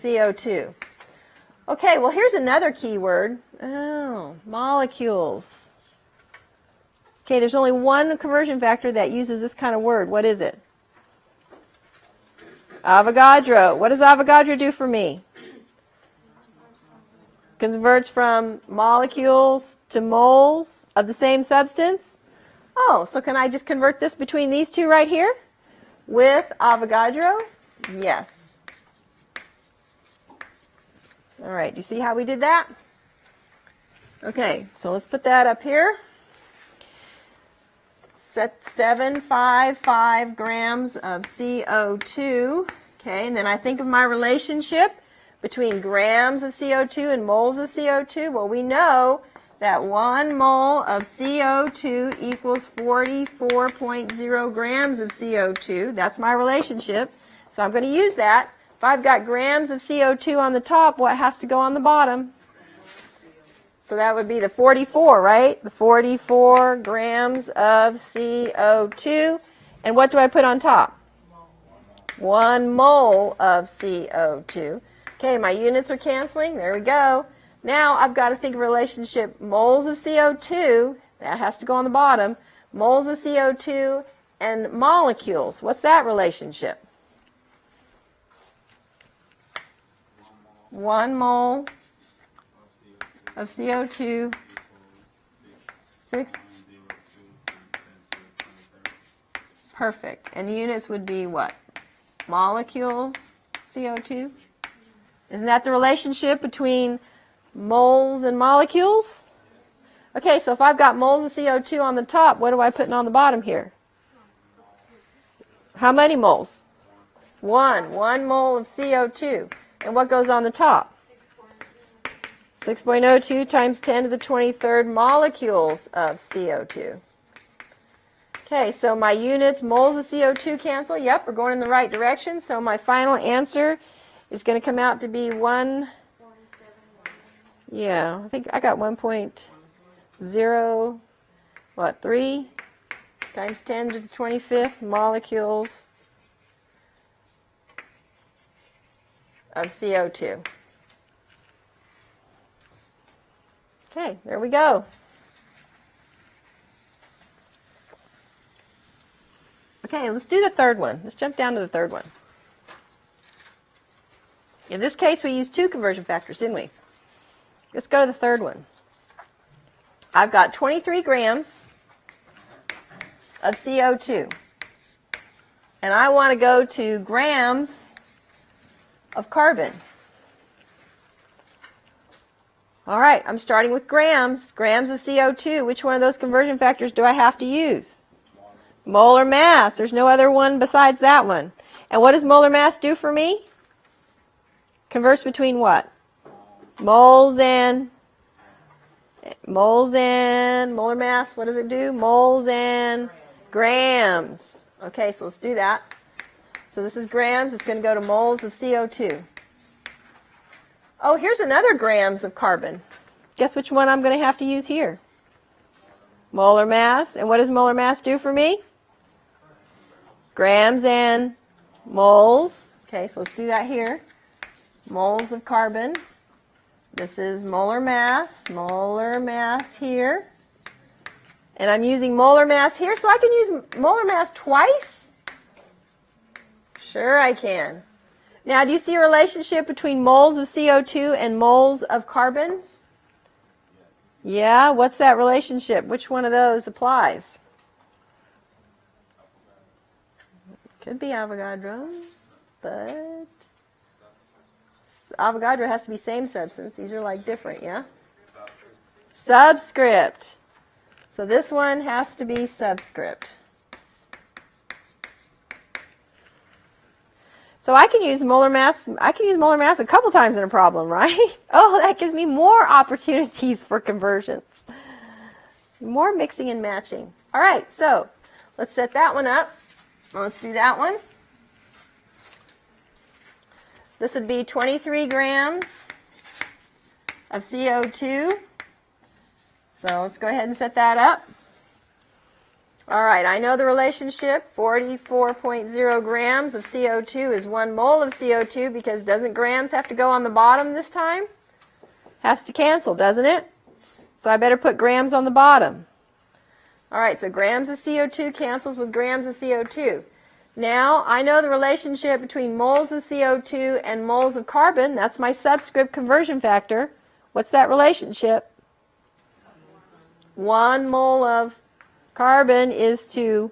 CO2. Okay, well here's another key word. Oh, molecules. Okay, there's only one conversion factor that uses this kind of word. What is it? Avogadro. What does Avogadro do for me? Converts from molecules to moles of the same substance. Oh, so can I just convert this between these two right here with Avogadro? Yes. All right, do you see how we did that? Okay, so let's put that up here. Set 755 grams of CO2. Okay, and then I think of my relationship between grams of CO2 and moles of CO2. Well, we know that 1 mole of CO2 equals 44.0 grams of CO2. That's my relationship. So I'm going to use that. If I've got grams of CO2 on the top, what has to go on the bottom? So that would be the 44, right? The 44 grams of CO2. And what do I put on top? 1 mole of CO2. Okay, my units are canceling. There we go. Now I've got to think of a relationship. Moles of CO2, that has to go on the bottom. Moles of CO2 and molecules. What's that relationship? 1 mole of CO2, 6. Perfect. And the units would be what? Molecules, CO2. Isn't that the relationship between moles and molecules? Okay, so if I've got moles of CO2 on the top, what am I putting on the bottom here? How many moles? 1. 1 mole of CO2. And what goes on the top? 6.02 times 10 to the 23rd molecules of CO2. Okay, so my units, moles of CO2 cancel. Yep, we're going in the right direction. So my final answer is going to come out to be 1. Yeah, I think I got 1.0, what, 3 times 10 to the 25th molecules of CO2. Okay, there we go. Okay, let's do the third one. Let's jump down to the third one. In this case, we used 2 conversion factors, didn't we? Let's go to the third one. I've got 23 grams of CO2. And I want to go to grams of carbon. All right, I'm starting with grams. Grams of CO2. Which one of those conversion factors do I have to use? Molar mass. There's no other one besides that one. And what does molar mass do for me? Converts between what? Moles and molar mass. What does it do? Moles and grams. Okay, so let's do that. So this is grams. It's going to go to moles of CO2. Oh, here's another grams of carbon. Guess which one I'm going to have to use here? Molar mass. And what does molar mass do for me? Grams and moles. Okay, so let's do that here. Moles of carbon. This is molar mass here. And I'm using molar mass here, so I can use molar mass twice? Sure I can. Now, do you see a relationship between moles of CO2 and moles of carbon? Yeah, what's that relationship? Which one of those applies? Could be Avogadro, but Avogadro has to be same substance. These are like different, yeah? Subscript. So this one has to be subscript. So I can use molar mass. I can use molar mass a couple times in a problem, right? Oh, that gives me more opportunities for conversions. More mixing and matching. All right, so let's set that one up. Let's do that one. This would be 23 grams of CO2. So let's go ahead and set that up. All right, I know the relationship, 44.0 grams of CO2 is 1 mole of CO2 because doesn't grams have to go on the bottom this time? Has to cancel, doesn't it? So I better put grams on the bottom. All right, so grams of CO2 cancels with grams of CO2. Now, I know the relationship between moles of CO2 and moles of carbon. That's my subscript conversion factor. What's that relationship? 1 mole of carbon is to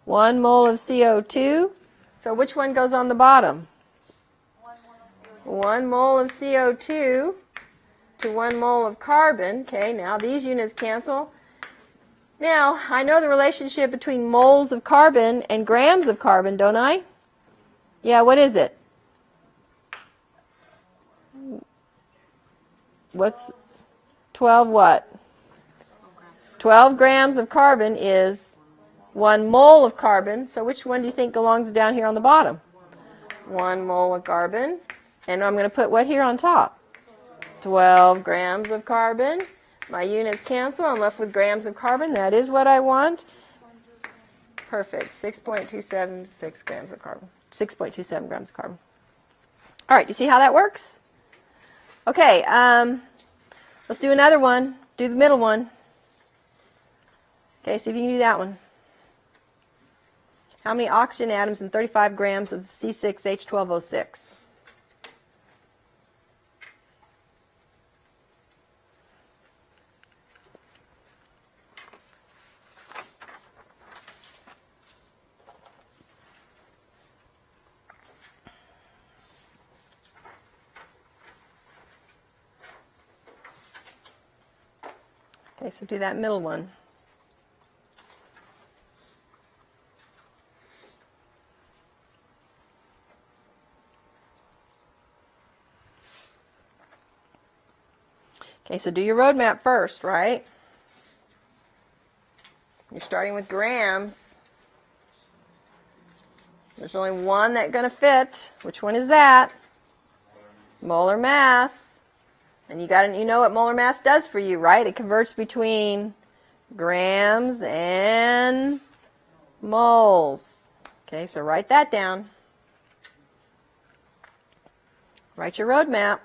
1 mole of CO2. So which one goes on the bottom? 1 mole of CO2 to 1 mole of carbon. Okay, now these units cancel. Now, I know the relationship between moles of carbon and grams of carbon, don't I? Yeah, what is it? What's 12 what? 12 grams of carbon is 1 mole of carbon. So which one do you think belongs down here on the bottom? 1 mole of carbon. And I'm going to put what here on top? 12 grams of carbon. My units cancel. I'm left with grams of carbon. That is what I want. Perfect. 6.276 grams of carbon. 6.27 grams of carbon. All right, you see how that works? Okay, let's do another one. Do the middle one. Okay, see if you can do that one. How many oxygen atoms in 35 grams of C6H12O6? Okay, so do that middle one. Okay, so do your roadmap first, right? You're starting with grams. There's only one that's going to fit. Which one is that? Molar mass. And you know what molar mass does for you, right? It converts between grams and moles. Okay, so write that down. Write your roadmap.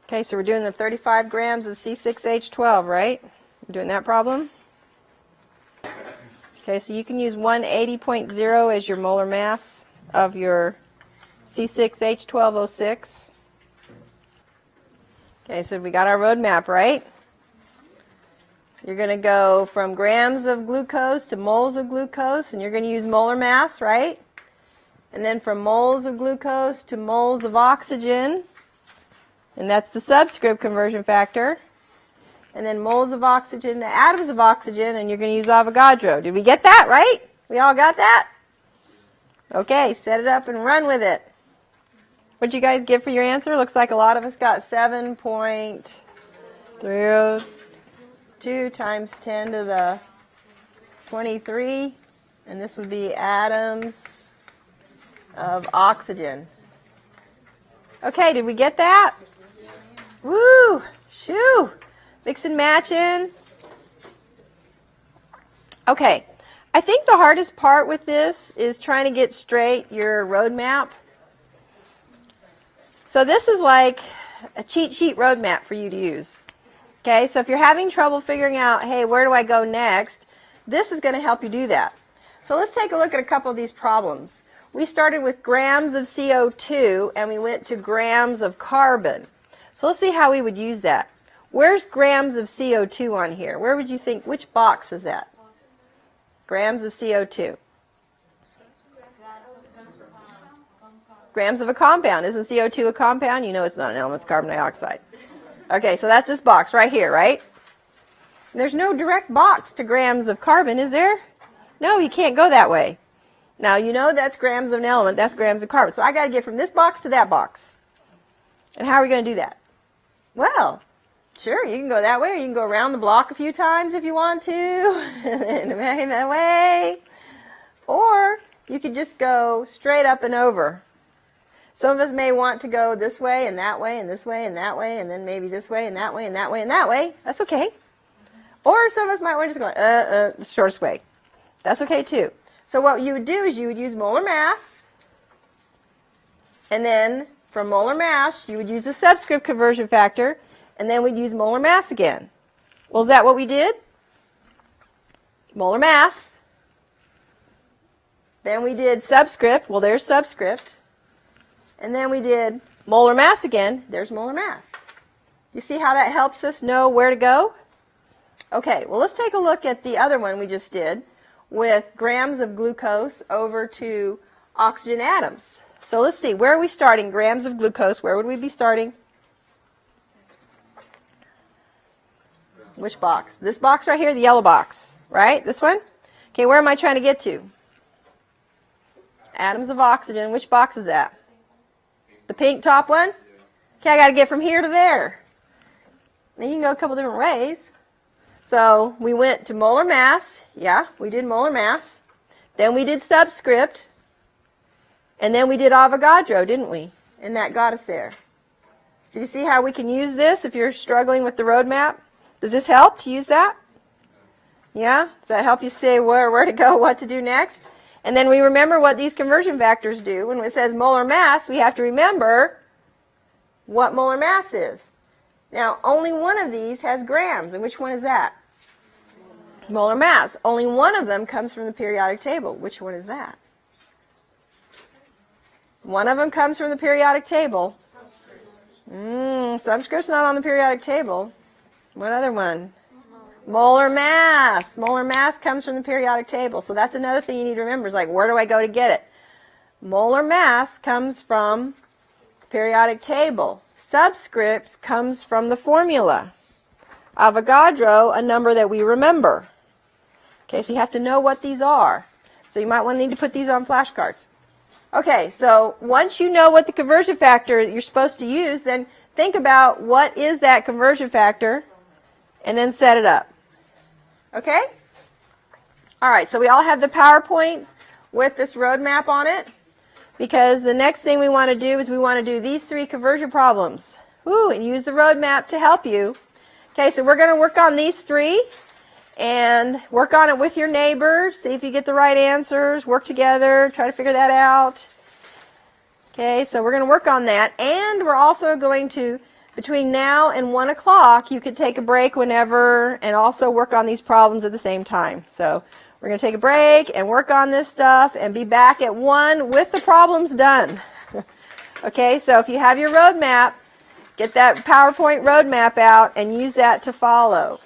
Okay, so we're doing the 35 grams of C6H12, right? We're doing that problem? Okay, so you can use 180.0 as your molar mass of your C6H12O6. Okay, so we got our roadmap, right? You're going to go from grams of glucose to moles of glucose, and you're going to use molar mass, right? And then from moles of glucose to moles of oxygen, and that's the subscript conversion factor. And then moles of oxygen to atoms of oxygen, and you're going to use Avogadro. Did we get that, right? We all got that? Okay, set it up and run with it. What'd you guys get for your answer? Looks like a lot of us got 7.302 times 10 to the 23. And this would be atoms of oxygen. Okay, did we get that? Woo! Shoo! Mix and matching. Okay. I think the hardest part with this is trying to get straight your roadmap. So this is like a cheat sheet roadmap for you to use. Okay, so if you're having trouble figuring out, hey, where do I go next? This is going to help you do that. So let's take a look at a couple of these problems. We started with grams of CO2 and we went to grams of carbon. So let's see how we would use that. Where's grams of CO2 on here? Where would you think, which box is that? Grams of CO2. Grams of a compound. Isn't CO2 a compound? You know it's not an element, it's carbon dioxide. Okay, so that's this box right here, right? There's no direct box to grams of carbon, is there? No, you can't go that way. Now, you know that's grams of an element, that's grams of carbon. So I got to get from this box to that box. And how are we going to do that? Well, sure, you can go that way, or you can go around the block a few times if you want to, and back that way. Or you could just go straight up and over. Some of us may want to go this way and that way and this way and that way, and then maybe this way and that way and that way and that way. That's okay. Or some of us might want to just go, the shortest way. That's okay too. So what you would do is you would use molar mass, and then from molar mass you would use the subscript conversion factor, and then we'd use molar mass again. Well, is that what we did? Molar mass. Then we did subscript. Well, there's subscript. And then we did molar mass again. There's molar mass. You see how that helps us know where to go? Okay, well, let's take a look at the other one we just did with grams of glucose over to oxygen atoms. So let's see, where are we starting? Grams of glucose, where would we be starting? Which box? This box right here, the yellow box, right? This one? Okay, where am I trying to get to? Atoms of oxygen. Which box is that? The pink top one? Okay, I got to get from here to there. Now you can go a couple different ways. So we went to molar mass. Yeah, we did molar mass. Then we did subscript. And then we did Avogadro, didn't we? And that got us there. So you see how we can use this if you're struggling with the roadmap? Does this help to use that? Yeah? Does that help you say where to go, what to do next? And then we remember what these conversion factors do. When it says molar mass, we have to remember what molar mass is. Now, only one of these has grams, and which one is that? Molar mass. Only one of them comes from the periodic table. Which one is that? One of them comes from the periodic table. Subscript's not on the periodic table. What other one? Molar mass. Molar mass comes from the periodic table. So that's another thing you need to remember is like, where do I go to get it? Molar mass comes from the periodic table. Subscript comes from the formula. Avogadro, a number that we remember. Okay, so you have to know what these are. So you might need to put these on flashcards. Okay, so once you know what the conversion factor you're supposed to use, then think about what is that conversion factor and then set it up. Okay? All right, so we all have the PowerPoint with this roadmap on it, because the next thing we want to do is we want to do these 3 conversion problems. And use the roadmap to help you. Okay, so we're going to work on these 3 and work on it with your neighbor. See if you get the right answers. Work together. Try to figure that out. Okay, so we're going to work on that. And we're also going to, between now and 1 o'clock, you could take a break whenever and also work on these problems at the same time. So we're going to take a break and work on this stuff and be back at 1 with the problems done. Okay, so if you have your roadmap, get that PowerPoint roadmap out and use that to follow.